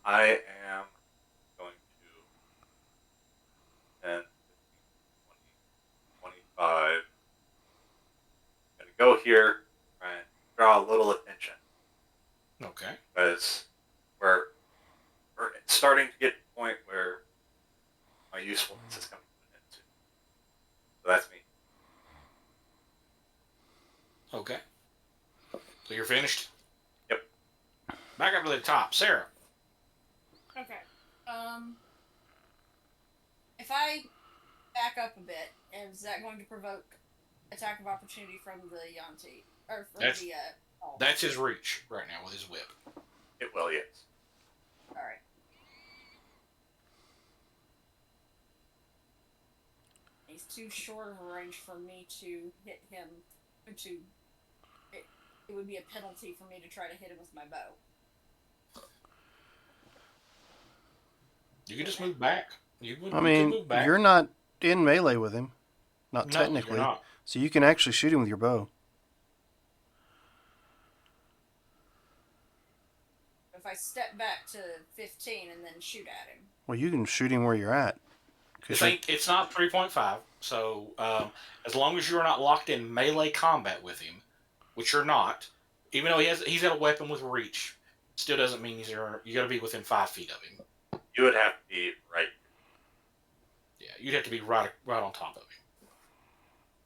I am going to 10, 15, 20, 25. I'm going to go here and draw a little attention Okay. because we're starting to get to the point where my usefulness is coming to an end soon. So that's me. Okay. So you're finished? Yep. Back up to the top. Sarah. Okay. If I back up a bit, is that going to provoke attack of opportunity from the Yanti? Or from That's- the, That's his reach right now with his whip. It will, yes. Alright. He's too short of a range for me to hit him. It would be a penalty for me to try to hit him with my bow. You can just move back. You I can mean, move back. you're not in melee with him. Not No, technically. you're not. So you can actually shoot him with your bow. If I step back to 15 and then shoot at him. Well, you can shoot him where you're at. 'Cause It's not 3.5, so as long as you're not locked in melee combat with him, which you're not, even though he's got a weapon with reach, still doesn't mean you got to be within 5 feet of him. You would have to be right. Yeah, you'd have to be right on top of him.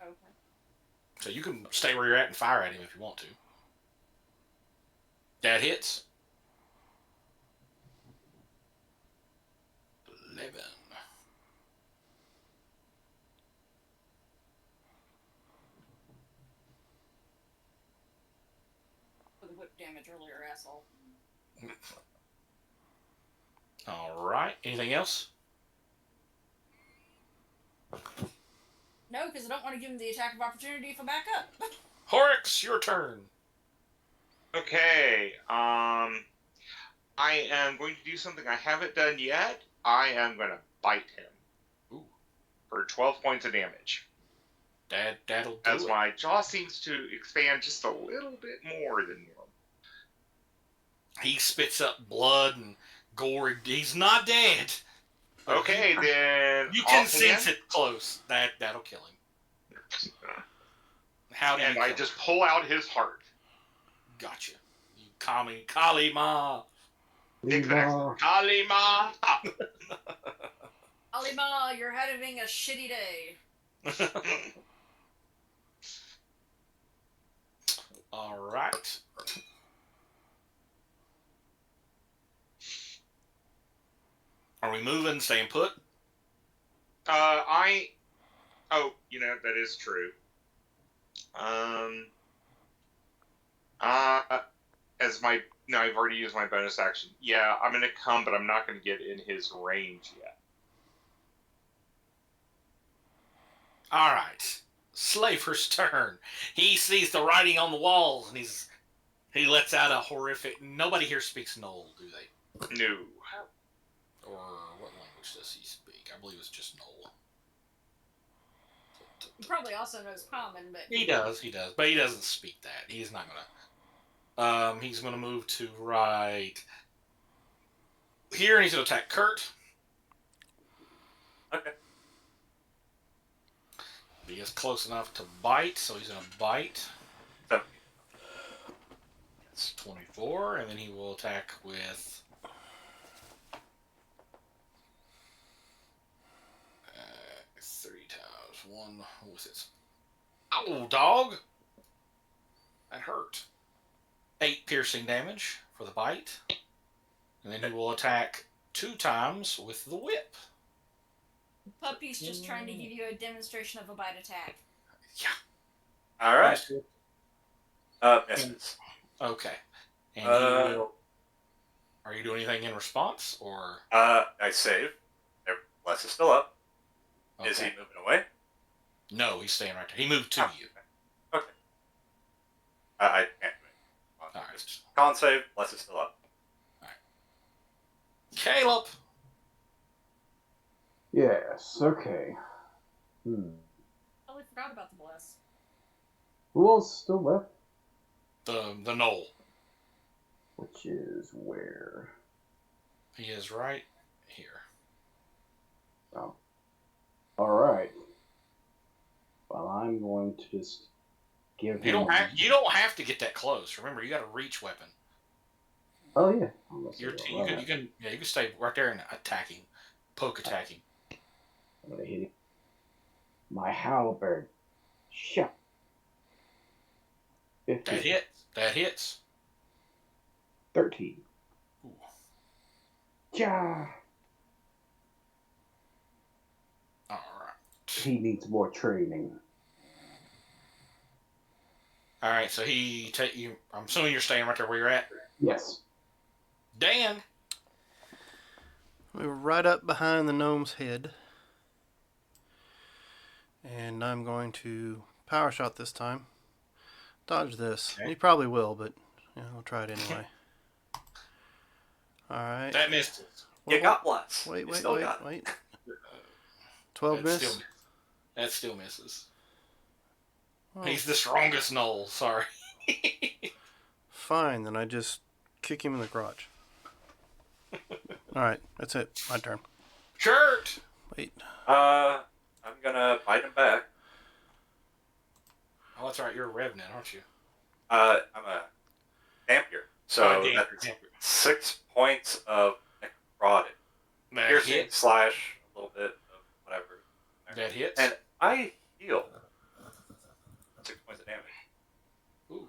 Okay. So you can stay where you're at and fire at him if you want to. That hits. 11. For the whip damage earlier, asshole. All right. Anything else? No, because I don't want to give him the attack of opportunity if I back up. Horrocks, your turn. Okay. I am going to do something I haven't done yet. I am going to bite him. Ooh. For 12 points of damage. That'll do As it. my jaw seems to expand just a little bit more than normal. He spits up blood and gore. He's not dead. But Okay, then. You can offhand, sense it close. That'll kill him. How do you And I kill just him? pull out his heart. Gotcha. You Kalima. Exactly. Kalima! Alima, you're having a shitty day. All right. Are we moving? Staying put? Oh, that is true. No, I've already used my bonus action. Yeah, I'm gonna come, but I'm not gonna get in his range yet. All right. Slaver's turn. He sees the writing on the walls, and he lets out a horrific. Nobody here speaks Knoll, do they? No. Or what language does he speak? I believe it's just Knoll. He probably also knows common, but He does, but he doesn't speak that. He's not gonna. He's gonna move to right here, and he's gonna attack Kurt. Okay. He is close enough to bite, so he's gonna bite. 17. That's 24, and then he will attack with one. What was this? Oh, dog. That hurt. 8 piercing damage for the bite. And then he will attack 2 times with the whip. Puppy's just trying to give you a demonstration of a bite attack. Yeah. All right. Misses. Okay. And he will. Are you doing anything in response, or? I save. Les is still up. Okay. Is he moving away? No, he's staying right there. He moved to you. Okay. I can't do it. All right. Just con save. Les is still up. Caleb. Yes, okay. Totally forgot about the bless. Who else still left? The knoll. Which is where? He is right here. Oh. Alright. Well, I'm going to just give him... You don't have to get that close. Remember, you got a reach weapon. Oh, yeah. You can stay right there and poke attacking. I'm going to hit him. My halberd. Shot. 15. That hits. 13. Ooh. Ja. All right. He needs more training. All right. So he take you. I'm assuming you're staying right there where you're at. Yes. Dan. We were right up behind the gnome's head. And I'm going to power shot this time. Dodge this. Okay. He probably will, but I'll try it anyway. Alright. That missed. You got bless. Wait. You still got it. Wait. 12 miss? That still misses. Oh, He's the strongest knoll. Sorry. fine, then I just kick him in the crotch. Alright, that's it. My turn. Shirt. Wait. I'm gonna bite him back. Oh, that's right. You're a revenant, aren't you? I'm a dampier. So damn, that's 6 points of necrotic. That Piercing hits. slash a little bit of whatever. That hits. And I heal 6 points of damage. Ooh.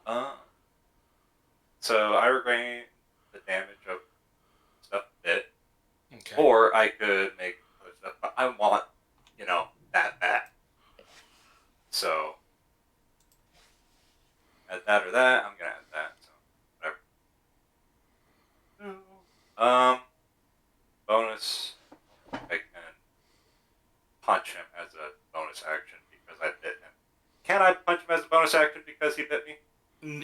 So I regain the damage of stuff a bit. Okay. Or I could make other stuff, but I want, that back. So, add that or that, I'm gonna add that, so, whatever. Bonus, I can punch him as a bonus action because I bit him. Can I punch him as a bonus action because he bit me?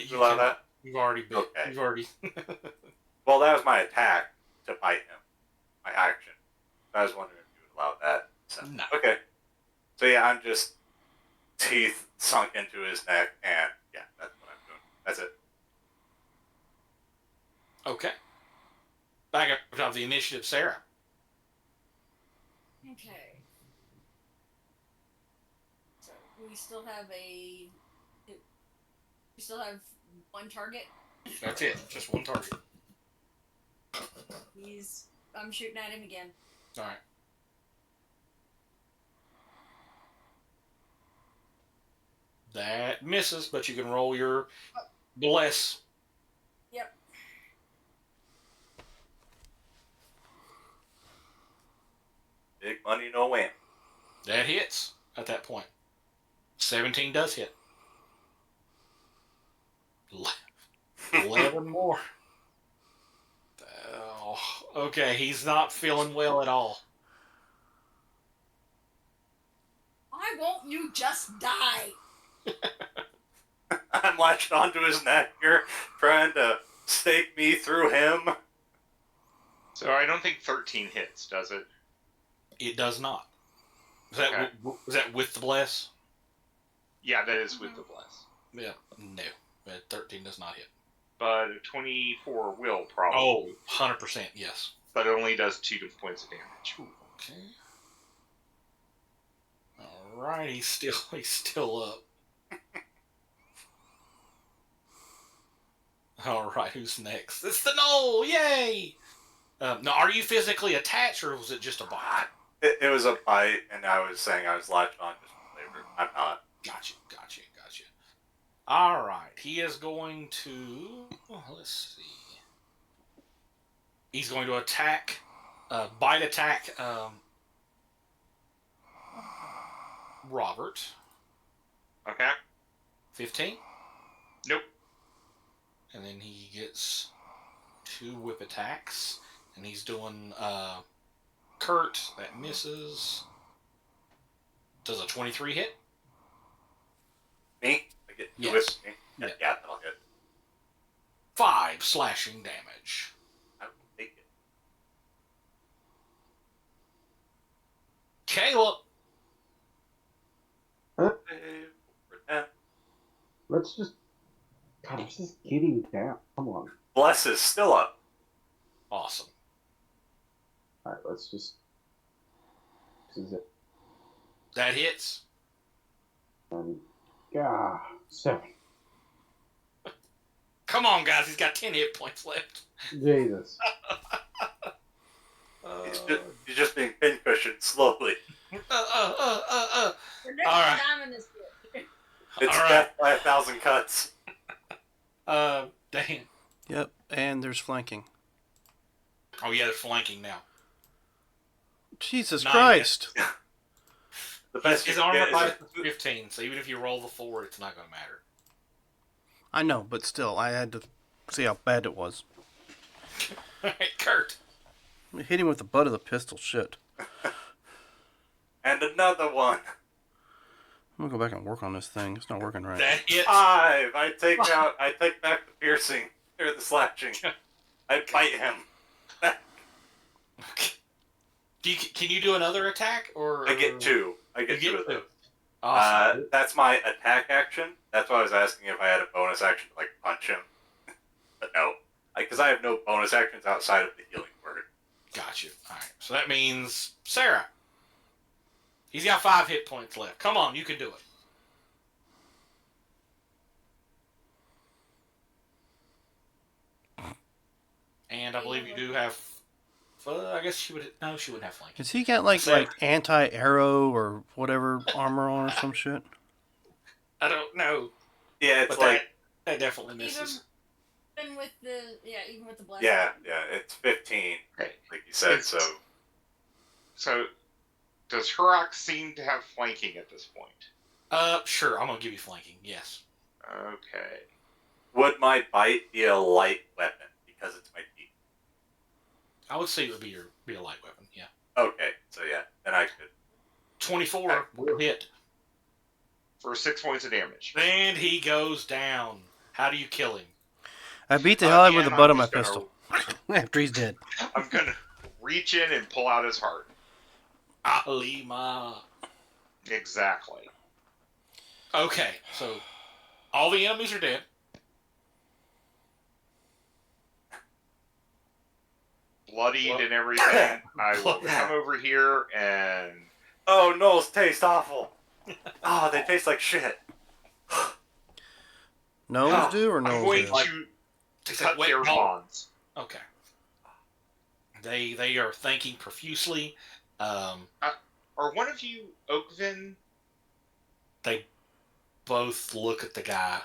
You allow cannot. that? You've already bit. Okay. You've already. Well, that was my attack to bite him. My action. I was wondering if you would allow that. So, No. okay. So yeah, I'm just teeth sunk into his neck, and yeah, that's what I'm doing. That's it. Okay. Back up to the initiative, Sarah. Okay. So we still have one target. That's it. Just one target. I'm shooting at him again. All right. That misses, but you can roll your bless. Yep. Big money, no win. That hits at that point. 17 does hit. 11 more. Oh, okay, he's not feeling well at all. Why won't you just die? I'm latched onto his neck. You're trying to stake me through him. So I don't think 13 hits, does it? It does not. Is that with the bless? Yeah, that is with the bless. Yeah. No. But 13 does not hit. But a 24 will probably. Oh, 100% yes. But it only does 2 points of damage. Okay. All right, he's still up. All right, who's next? It's the Knoll! Yay! Now, are you physically attached, or was it just a bite? It was a bite, and I was saying I was latched on just to play I'm not. Gotcha. All right, he is going to. Let's see. He's going to attack, bite attack Robert. Okay. 15. Nope. And then he gets 2 whip attacks, and he's doing Kurt. That misses. Does a 23 hit? Me? I get Yes. with me. Yeah. Yeah, that'll hit. 5 slashing damage. I will take it. Caleb. Save for 10. Let's just. God, I'm just getting down. Come on. Bless is still up. Awesome. Alright, let's just. This is it. That hits. God, 7. Come on, guys. He's got 10 hit points left. Jesus. He's just being pincushioned slowly. The next All right. diamond is good. It's All right. death by 1,000 cuts. Dan. Yep, and there's flanking. Oh, yeah, they're flanking now. Jesus Not Christ! The best His you can armor get is class a- is 15, so even if you roll the 4, it's not going to matter. I know, but still, I had to see how bad it was. All right, Kurt. I hit him with the butt of the pistol. Shit. And another one. I'm gonna go back and work on this thing. It's not working right. That hits. 5. I take back the piercing or the slashing. I bite him. Can you do another attack? Or I get 2. I You get 2 of two. those. Awesome. That's my attack action. That's why I was asking if I had a bonus action to like punch him. But no, because I have no bonus actions outside of the healing word. Got you. All right. So that means Sarah. He's got 5 hit points left. Come on, you can do it. And I believe you do have. I guess she would. No, she wouldn't have flanking. Has he got like Sarah. anti-arrow or whatever armor on or some shit? I don't know, Yeah, it's but like that definitely misses. Even with the even with the blessing. yeah, it's 15, Okay. like you said. It's- So So, does Hurak seem to have flanking at this point? Sure. I'm gonna give you flanking. Yes. Okay. would my bite be a light weapon because it's my teeth? I would say it would be a light weapon. Yeah. Okay, so yeah, then I could. 24 will hit. For 6 points of damage. And he goes down. How do you kill him? I beat the hell out of him with the Again, butt I'm of my just gonna- pistol. After he's dead. I'm gonna reach in and pull out his heart. Alima. Exactly. Okay, so all the enemies are dead. Bloodied Well- and everything. I will Well- come over here and Oh, Knolls taste awful. Oh, they taste like shit. Gnomes do or I'm gnomes going do? to It's cut like their wet malt. bonds. Okay. They are thanking profusely. Are one of you Oakvin? They both look at the guy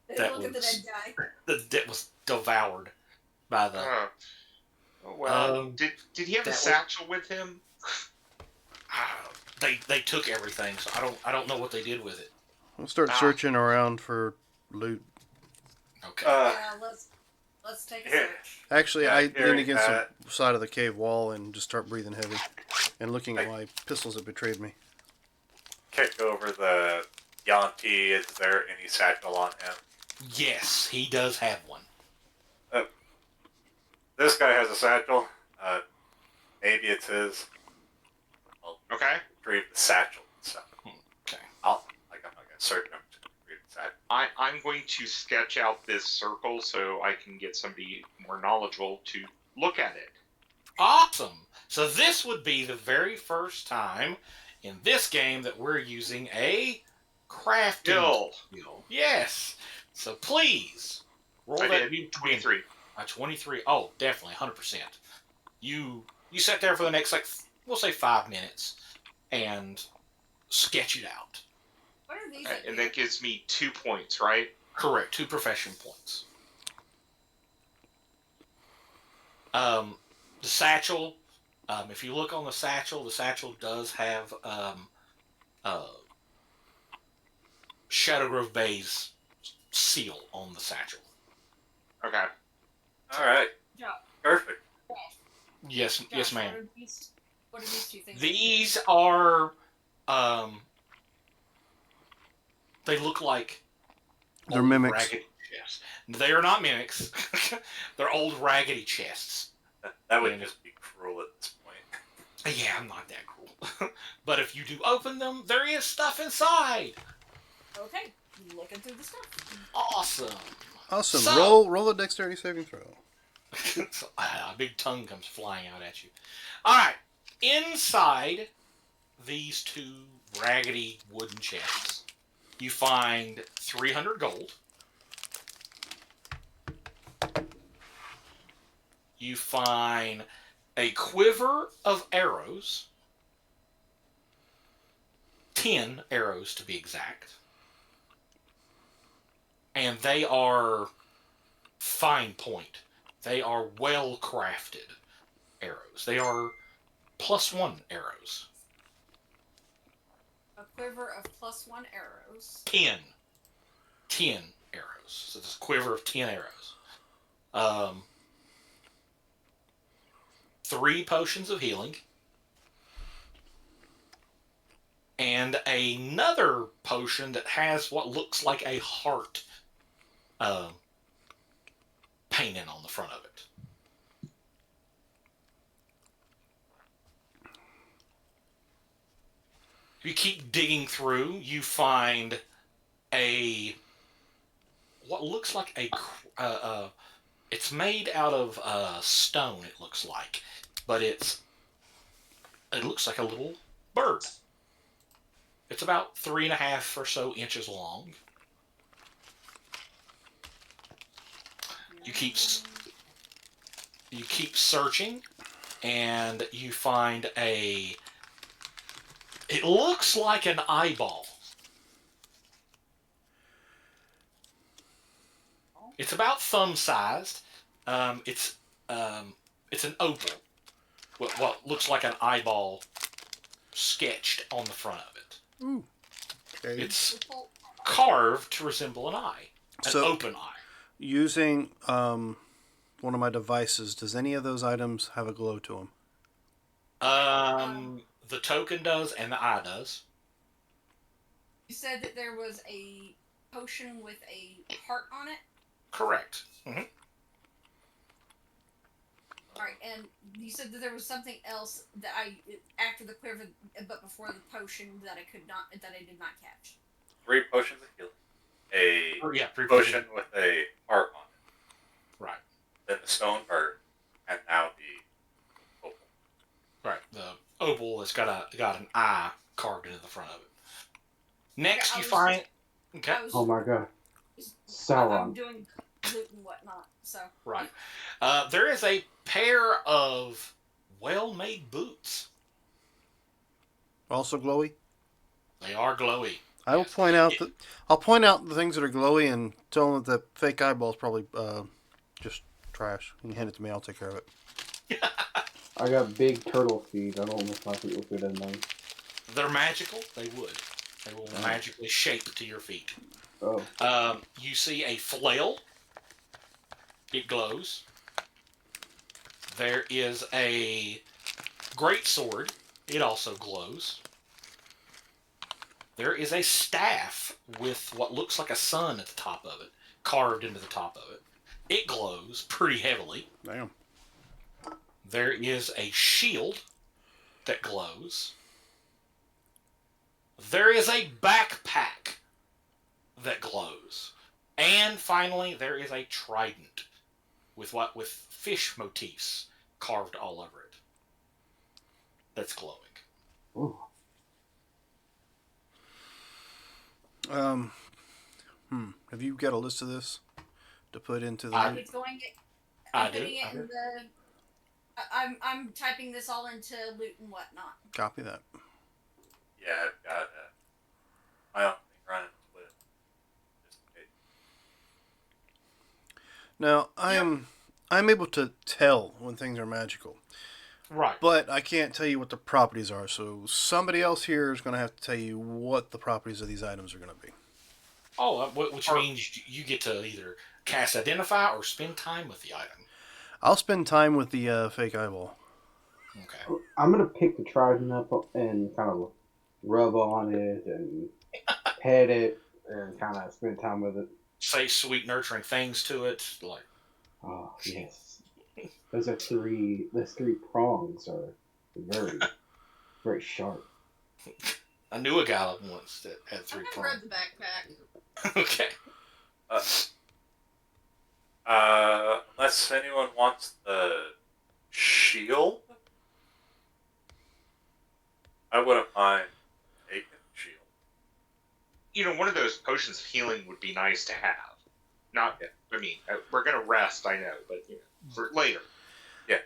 That Look at the was- dead guy. that was devoured by the. Oh, well, Um, did he have a that was- satchel with him? They took everything, so I don't know what they did with it. We'll start searching around for loot. Okay. Yeah, let's take a Here. search. Actually, Yeah, I lean carry against that. the side of the cave wall and just start breathing heavy and looking at my pistols that betrayed me. Kick over the Yanti. Is there any satchel on him? Yes, he does have one. This guy has a satchel. Maybe it's his. Okay. Retrieve the satchel. So Okay. I'm not gonna search him. Just retrieve the satchel. I'm going to sketch out this circle so I can get somebody more knowledgeable to look at it. Awesome. So this would be the very first time in this game that we're using a crafting Dill. skill. Yes. So please roll I that did 23. A 23. Oh, definitely 100%. You sat there for the next we'll say 5 minutes, and sketch it out. What are these? And that gives me 2 points, right? Correct. 2 profession points. The satchel. If you look on the satchel does have Shadow Grove Bay's seal on the satchel. Okay. All right. Job. Perfect. Yes, yes, Josh, ma'am. What are these two things? These are, they look like They're old mimics. raggedy chests. They are not mimics. They're old raggedy chests. That would And- just be cruel at this point. Yeah, I'm not that cruel. But if you do open them, there is stuff inside. Okay, looking through the stuff. Awesome. Awesome. So- Roll a dexterity saving throw. A big tongue comes flying out at you. All right. Inside these 2 raggedy wooden chests, you find 300 gold. You find a quiver of arrows. 10 arrows to be exact. And they are fine point. They are well crafted arrows. They are +1 arrows. A quiver of +1 arrows. 10 arrows. So this quiver of 10 arrows. 3 potions of healing. And another potion that has what looks like a heart painted on the front of it. If you keep digging through, you find what looks like it's made out of stone. It looks like, but it looks like a little bird. It's about 3.5 or so inches long. You keep searching, and you find it looks like an eyeball. It's about thumb-sized. It's an opal. What looks like an eyeball sketched on the front of it. Ooh. Okay. It's carved to resemble an eye, an So- open eye. Using one of my devices, does any of those items have a glow to them? The token does, and the eye does. You said that there was a potion with a heart on it. Correct. Alright, and you said that there was something else that after the quiver, but before the potion that I did not catch. 3 potions of healing. A Yeah, 3 potion with a heart on it. Right. Then the stone bird, and now the opal. Right. The opal has got an eye carved into the front of it. Next, I you was find. Okay. I was Oh my god. I'm Sauron. doing loot and whatnot, so. Right. There is a pair of well-made boots. Also glowy? They are glowy. I will point out that I'll point out the things that are glowy and tell them that the fake eyeball is probably just trash. You can hand it to me. I'll take care of it. I got big turtle feet. I don't know if my feet will fit in those. They're magical. They would. They will magically shape to your feet. Oh. You see a flail. It glows. There is a great sword. It also glows. There is a staff with what looks like a sun at the top of it, carved into the top of it. It glows pretty heavily. Damn. There is a shield that glows. There is a backpack that glows. And finally, there is a trident with fish motifs carved all over it. That's glowing. Ooh. Have you got a list of this to put into the? It's going. I I'm do. putting it in the. I'm typing this all into loot and whatnot. Copy that. Yeah, I've got my own thing running with it. Just in case. Now, I'm able to tell when things are magical, Right. but I can't tell you what the properties are. So somebody else here is going to have to tell you what the properties of these items are going to be. Oh, which means you get to either cast Identify or spend time with the item. I'll spend time with the fake eyeball. Okay. I'm gonna pick the trident up and kind of rub on it and pet it and kind of spend time with it. Say sweet, nurturing things to it. Like, Oh yes, those three prongs are very very sharp. I knew a guy once that had I've 3 never prongs. read the backpack. Okay. Unless anyone wants the shield, I wouldn't mind taking the shield. You know, one of those potions of healing would be nice to have. Not, I mean, we're gonna rest, I know, but you know, for later. Yeah.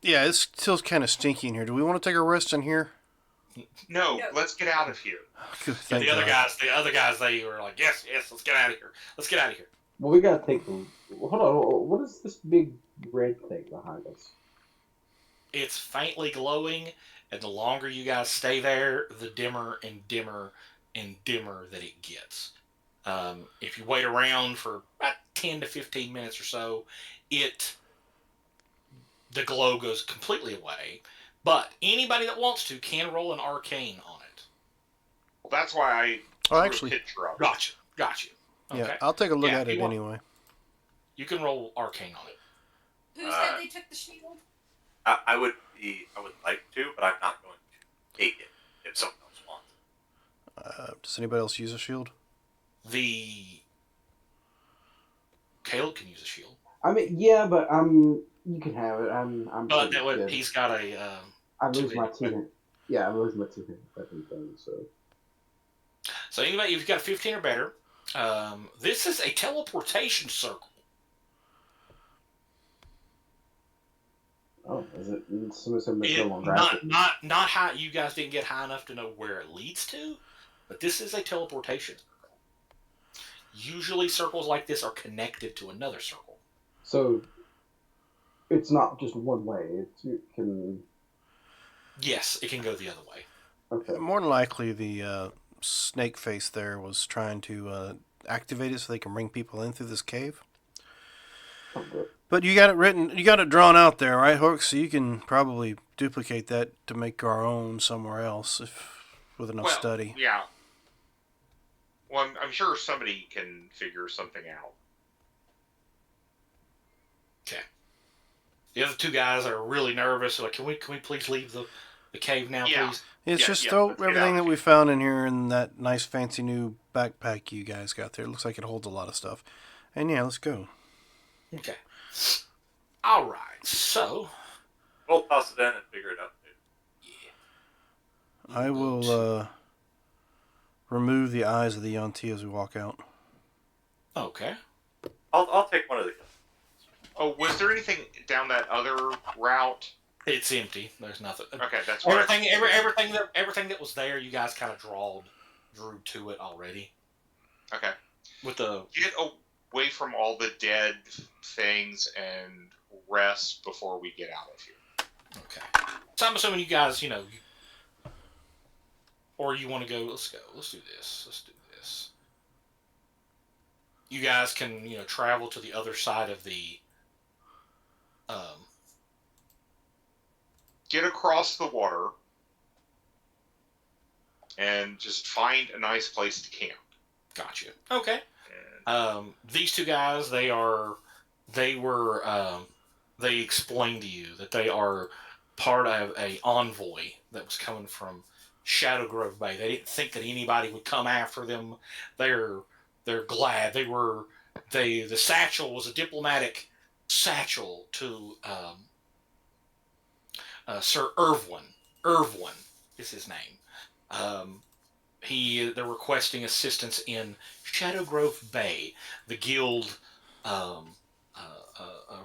Yeah, it's still kind of stinky in here. Do we want to take a rest in here? No, No. let's get out of here. Good, And thank the other God. guys, they were like, yes, let's get out of here. Let's get out of here. Well, we gotta take the. Hold on, what is this big red thing behind us? It's faintly glowing, and the longer you guys stay there, the dimmer and dimmer and dimmer that it gets. If you wait around for about 10 to 15 minutes or so, the glow goes completely away. But anybody that wants to can roll an arcane on it. Well, that's why I Oh, drew actually, a picture of it. Gotcha. Okay. yeah, I'll take a look Yeah, at if it you want. anyway. You can roll arcane on it. Who said they took the shield? I would like to, but I'm not going to take it if someone else wants it. Does anybody else use a shield? Caleb can use a shield. I mean, yeah, but you can have it. I'm. But pretty good. he's got a. I lose my two-handed two. Yeah, I lose my two-handed weapon thing. So. So anybody, if you've got 15 or better, this is a teleportation circle. Oh, is it? Some Not high. You guys didn't get high enough to know where it leads to, but this is a teleportation circle. Usually, circles like this are connected to another circle. So it's not just one way. It can. Yes, it can go the other way. Okay. More than likely, the snake face there was trying to activate it so they can bring people in through this cave. Oh, good. But you got it drawn out there, right, Hook? So you can probably duplicate that to make our own somewhere else with enough study. Yeah. Well, I'm sure somebody can figure something out. Okay. The other two guys are really nervous. They're like, can we please leave the cave now, Yeah. please? It's Yeah, just yeah, throw let's get everything out that of we here. found in here in that nice fancy new backpack you guys got there. It looks like it holds a lot of stuff. And yeah, let's go. Okay. All right. So, We'll toss it in and figure it out. Too. I will remove the eyes of the Yanti as we walk out. Okay. I'll take one of the. Oh, was there anything down that other route? It's empty. There's nothing. Okay, that's what Everything that was there, you guys kind of drew to it already. Okay. With the Get away from all the dead things and rest before we get out of here. okay. So I'm assuming you guys, or you want to go. Let's go. Let's do this. You guys can, travel to the other side of the. Get across the water and just find a nice place to camp. Gotcha. Okay. And These two guys, they explained to you that they are part of a envoy that was coming from Shadow Grove Bay. They didn't think that anybody would come after them. They're glad. The satchel was a diplomatic satchel to Sir Irwin. Irwin is his name. They're requesting assistance in Shadow Grove Bay. The guild,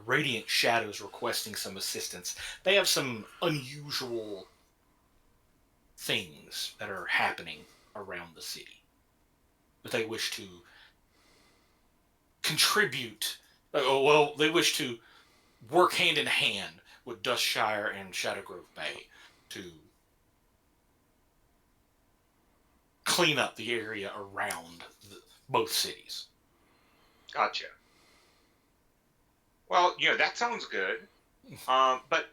Radiant Shadows, requesting some assistance. They have some unusual things that are happening around the city that they wish to contribute. Well, they wish to work hand in hand with Dustshire and Shadowgrove Bay to clean up the area around both cities. Gotcha. Well, that sounds good. But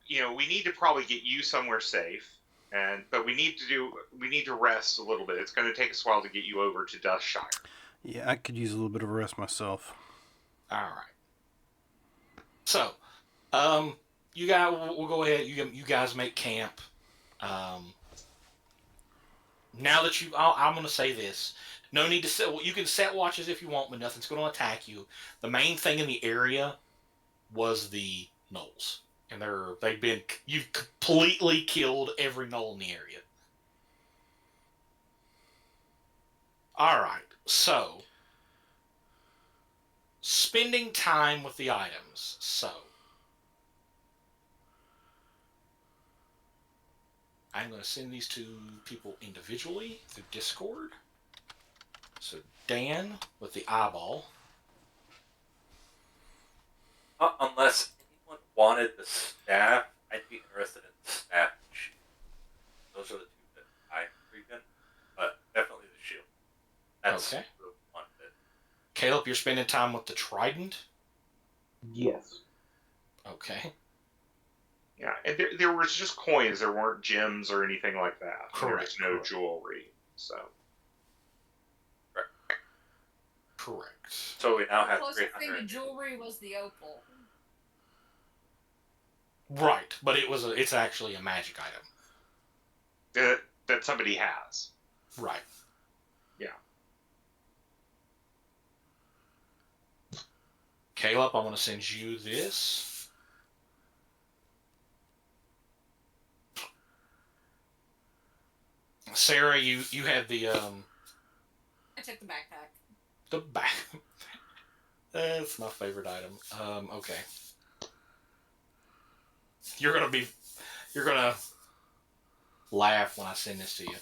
we need to probably get you somewhere safe, but we need to rest a little bit. It's going to take us a while to get you over to Dustshire. Yeah, I could use a little bit of a rest myself. All right. So, you guys, we'll go ahead. You guys make camp. Now that I'm going to say this. No need to set. You can set watches if you want, but nothing's going to attack you. The main thing in the area was the gnolls, and you've completely killed every gnoll in the area. All right, so spending time with the items. So I'm going to send these to people individually through Discord. So Dan with the eyeball. Unless anyone wanted the staff, I'd be interested in the staff and shield. Those are the two that I'm freaking, but definitely the shield. That's Okay. the one that. Caleb, you're spending time with the trident? Yes. Okay. Yeah, and there was just coins. There weren't gems or anything like that. There was Correct, no correct. jewelry. So Correct. So we now The have closest thing to 300. jewelry was the opal. Right, but it's actually a magic item. that somebody has. Right. Yeah. Caleb, I'm going to send you this. Sarah, you had the I took the backpack. back. That's my favorite item. Okay. You're gonna laugh when I send this to you.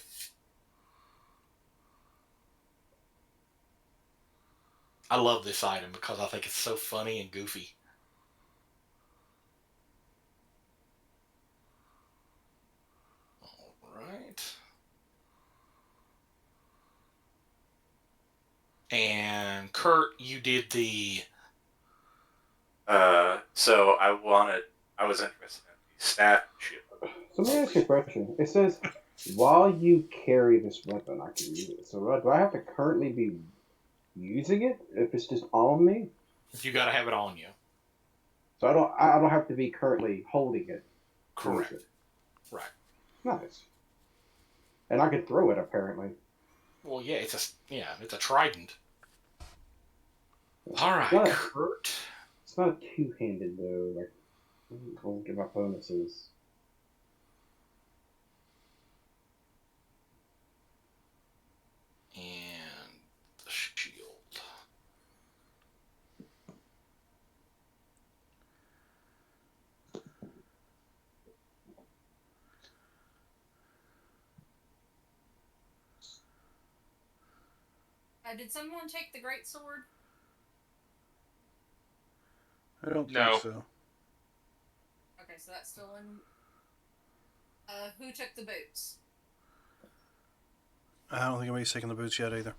I love this item because I think it's so funny and goofy. All right. And Kurt, you did the So I was interested in the staff and shield. So let me ask you a question. It says, while you carry this weapon, I can use it. So do I have to currently be using it if it's just on me? you got to have it on you. So I don't have to be currently holding it. to use Correct. it. Right. Nice. And I can throw it apparently. Well, yeah, it's a trident. All right, What? Kurt. It's not two-handed though. Like, I'll get my bonuses. And the shield. Did someone take the great sword? I don't No. think so. Okay, so that's still in. Who took the boots? I don't think anybody's taken the boots yet either.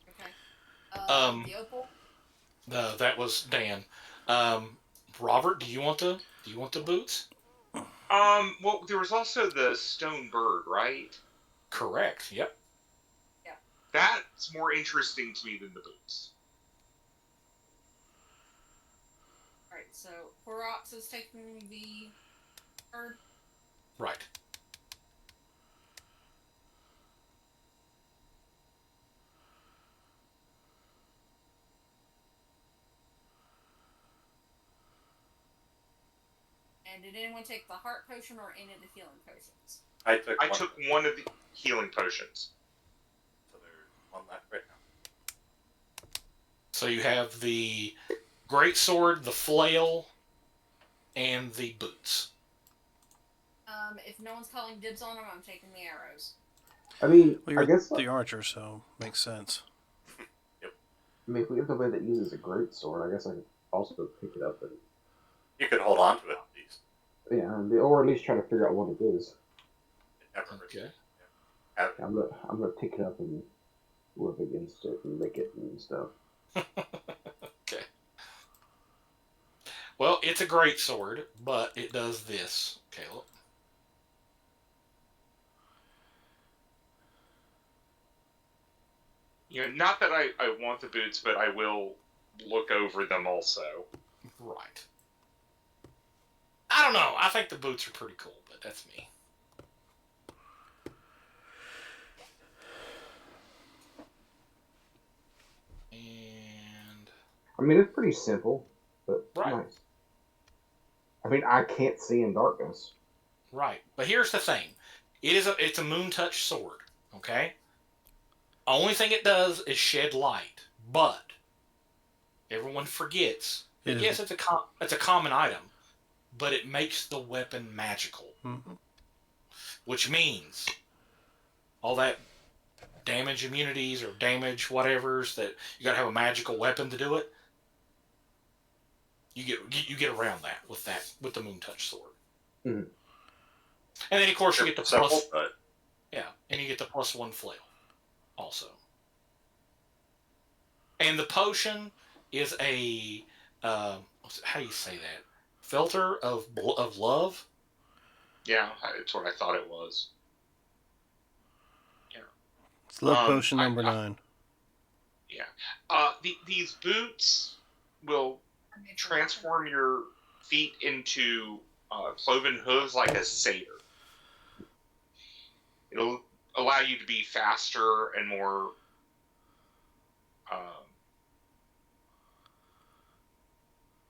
Okay. Um, The opal. That was Dan. Robert, do you want the boots? Well, there was also the stone bird, right? Correct. Yep. That's more interesting to me than the boots. Alright, so Horox is taking the bird. Right. And did anyone take the heart potion or any of the healing potions? I took I one. took one of the healing potions. So there's one left right now. So you have the great sword, the flail, and the boots. If no one's calling dibs on them, I'm taking the arrows. I mean, Well, you're I guess the archer, so makes sense. I mean, if we have somebody that uses a great sword, I guess I could also pick it up and You could hold on to it at least. or at least try to figure out what it is. It never Okay. have it. I'm gonna pick it up and rub against it and lick it and stuff. Okay. Well, it's a great sword, but it does this, Caleb. Not that I want the boots, but I will look over them also. Right. I don't know. I think the boots are pretty cool, but that's me. And I mean, it's pretty simple, but Right. nice. I mean, I can't see in darkness. right, but here's the thing: it's a moon touch sword. Okay. Only thing it does is shed light, but everyone forgets. It is- Yes, it's a common item, but it makes the weapon magical, Mhm. which means all that damage immunities or damage whatevers that you got to have a magical weapon to do it. You get around that with the moon touch sword, Mhm. and then of course you get the Simple, plus but and you get the +1 flail also. And the potion is a how do you say that? Filter of love. Yeah, it's what I thought it was. It's love Um, potion I- number I- 9. These boots will transform your feet into cloven hooves like a satyr. It'll allow you to be faster and more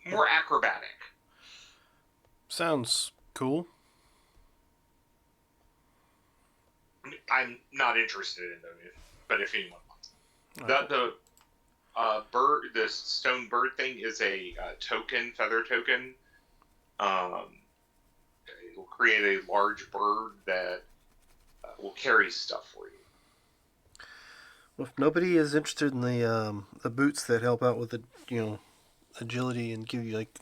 more acrobatic. Sounds cool. I'm not interested in those, but if anyone wants, Okay. the stone bird thing is a token, feather token. It'll create a large bird that will carry stuff for you. Well, if nobody is interested in the boots that help out with the agility and give you like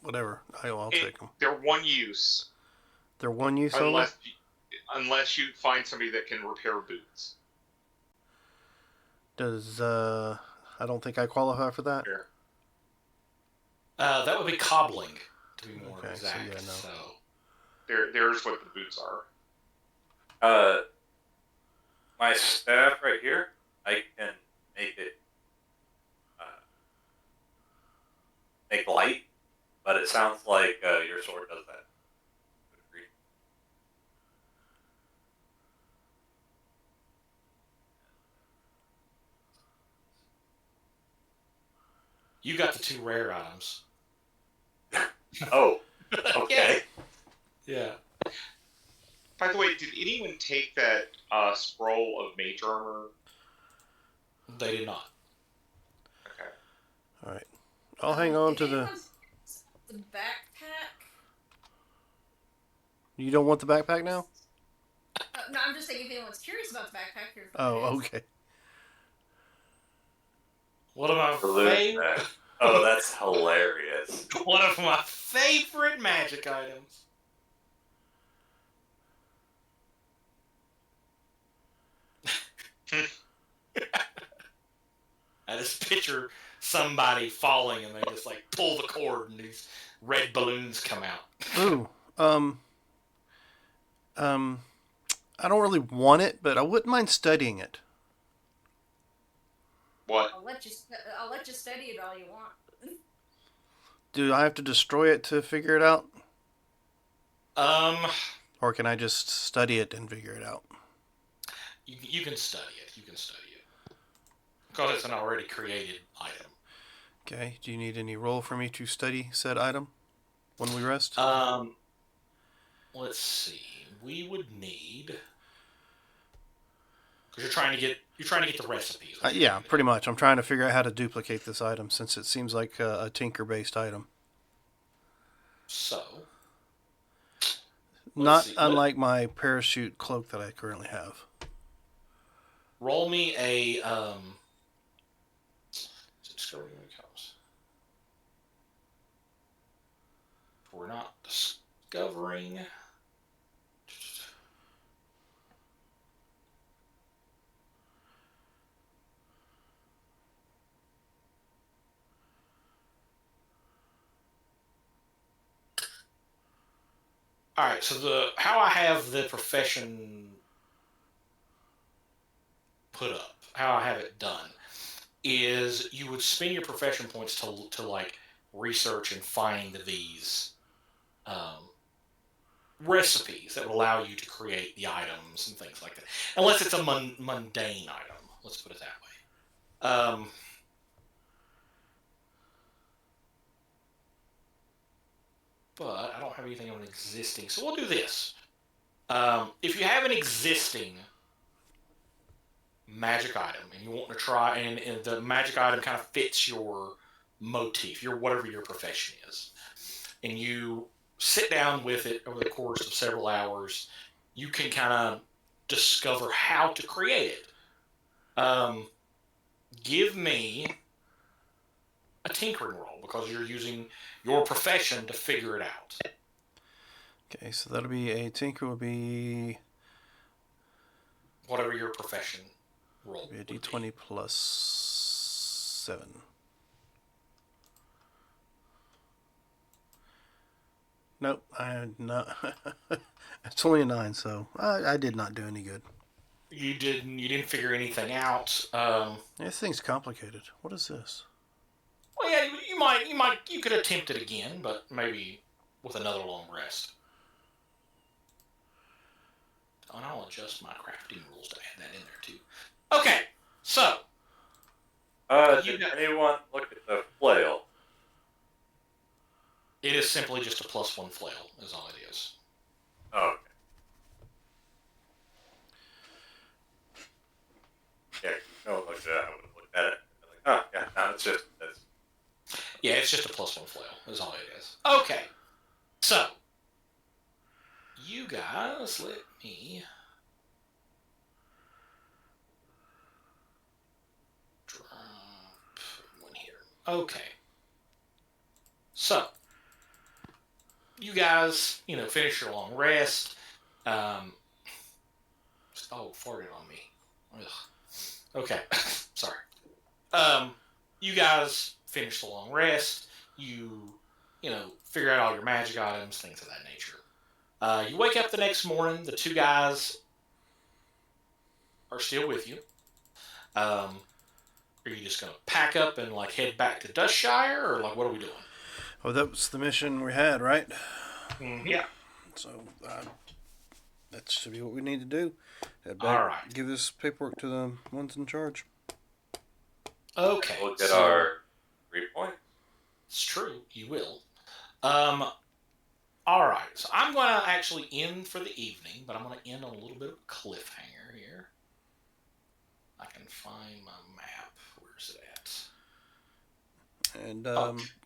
whatever, I'll take them. They're one use, They're one use only. unless you find somebody that can repair boots. Does I don't think I qualify for that. Here. That would be cobbling, to be more Okay, so exact. yeah, no. So There's what the boots are. my staff right here, I can make it make light, but it sounds like your sword does that. Agree. you got the 2 rare items. Oh, okay. Yeah. By the way, did anyone take that scroll of mage armor? They did not. Okay. All right, I'll hang on to the. The backpack. You don't want the backpack now? No, I'm just saying if anyone's curious about the backpack, here's what Oh, it is. okay. One of my Salute that. Oh, that's hilarious. one of my favorite magic items. I just picture somebody falling and they just like pull the cord and these red balloons come out. Ooh, I don't really want it, but I wouldn't mind studying it. What? I'll let you study it all you want. Do I have to destroy it to figure it out, Um, or can I just study it and figure it out? you can study it. You can study it because it's an already created item. Okay. Do you need any roll for me to study said item when we rest? Let's see. We would need because you're trying to get the recipes. Yeah, pretty much. I'm trying to figure out how to duplicate this item since it seems like a tinker-based item. So Not see. unlike my parachute cloak that I currently have. Roll me a discovery when it comes. We're not discovering. All right, so how I have the profession put up, how I have it done, is you would spend your profession points to like research and find these recipes that would allow you to create the items and things like that, unless it's a mundane item. Let's put it that way. But I don't have anything on existing, so we'll do this. If you have an existing magic item and you want to try, and the magic item kind of fits your motif, whatever your profession is, and you sit down with it over the course of several hours, you can kind of discover how to create it. Give me a tinkering roll, because you're using your profession to figure it out. Okay, so that'll be a tinker will be Whatever your profession roll a would d20 be. plus 7. Nope, I not. It's only a 9, so I did not do any good. You didn't figure anything out. This thing's complicated. What is this? Well, yeah, you could attempt it again, but maybe with another long rest. And I'll adjust my crafting rules to add that in there too. Okay, so Did anyone look at the flail? it is simply just a +1 flail, is all it is. Oh, okay. Yeah, no one looked at it. I would have looked at it. Like, oh, yeah, no, it's just that's. Yeah, it's just a +1 flail, is all it is. Okay, so you guys, let me drop one here. Okay, so you guys, finish your long rest. Oh, farted on me. Ugh. Okay, sorry. You guys finish the long rest. You figure out all your magic items, things of that nature. You wake up the next morning. The two guys are still with you. Are you just gonna pack up and head back to Dustshire, or what are we doing? Oh, that was the mission we had, right? Mm-hmm. Yeah. So that should be what we need to do. Head All back, right. give this paperwork to the ones in charge. Okay. We'll get so- our 3 points. It's true. You will. All right. So I'm going to actually end for the evening, but I'm going to end on a little bit of a cliffhanger here. I can find my map. Where's it at? And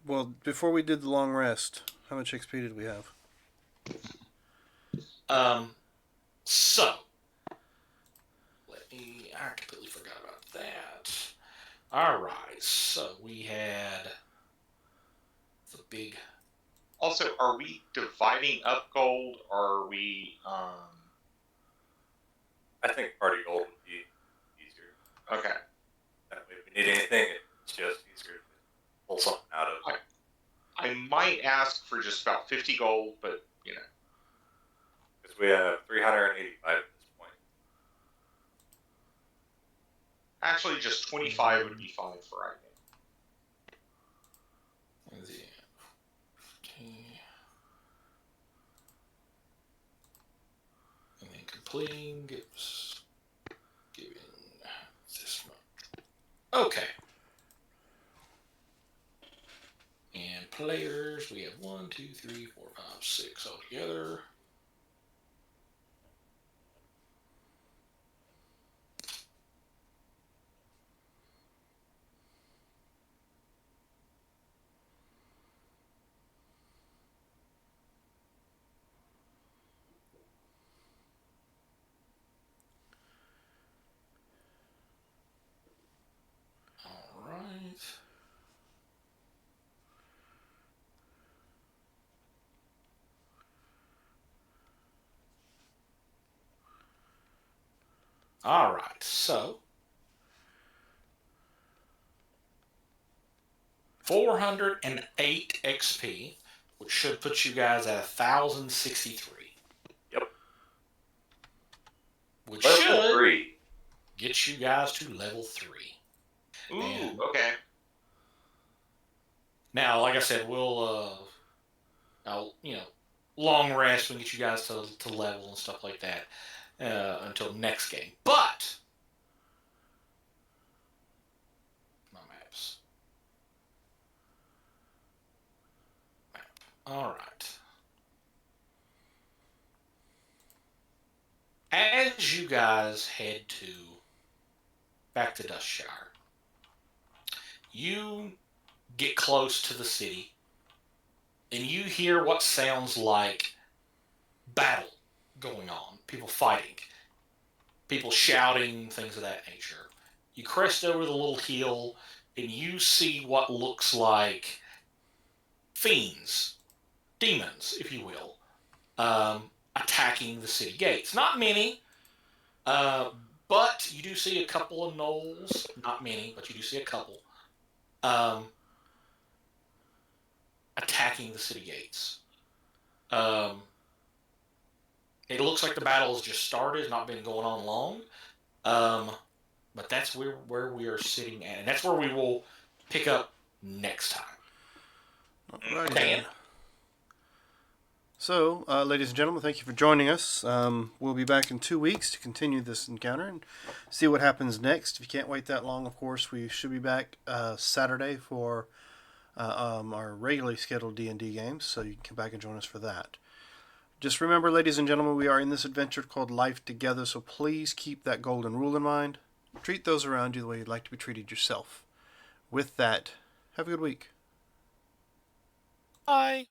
well, before we did the long rest, how much XP did we have? So I completely forgot about that. All right. So we had the big. Also, are we dividing up gold, or are we? I think party gold would be easier. Okay. That way, if we need anything, it's just easier to pull something out of. I might ask for just about 50 gold, but Because we have 385 at this point. actually, just 25 would be fine for right now. And then completing gives giving this much. Okay. And players, we have 1, 2, 3, 4, 5, 6 altogether. All right, so 408 XP, which should put you guys at 1,063. Yep. Which Level should 3. get you guys to level 3. Ooh, And- okay. Now, like I said, we'll long rest and get you guys to level and stuff like that until next game. But my maps. Map. All right. As you guys head back to Dustshire, you get close to the city and you hear what sounds like battle going on, people fighting, people shouting, things of that nature. You crest over the little hill and you see what looks like fiends, demons, if you will, attacking the city gates. Not many, but you do see a couple of gnolls. Not many, but you do see a couple attacking the city gates. It looks like the battle has just started. It's not been going on long. But that's where we are sitting at. And that's where we will pick up next time. Alrighty Dan? then. So, ladies and gentlemen, thank you for joining us. We'll be back in 2 weeks to continue this encounter and see what happens next. If you can't wait that long, of course, we should be back Saturday for our regularly scheduled D&D games, so you can come back and join us for that. Just remember, ladies and gentlemen, we are in this adventure called Life Together, so please keep that golden rule in mind. Treat those around you the way you'd like to be treated yourself. With that, have a good week. Bye.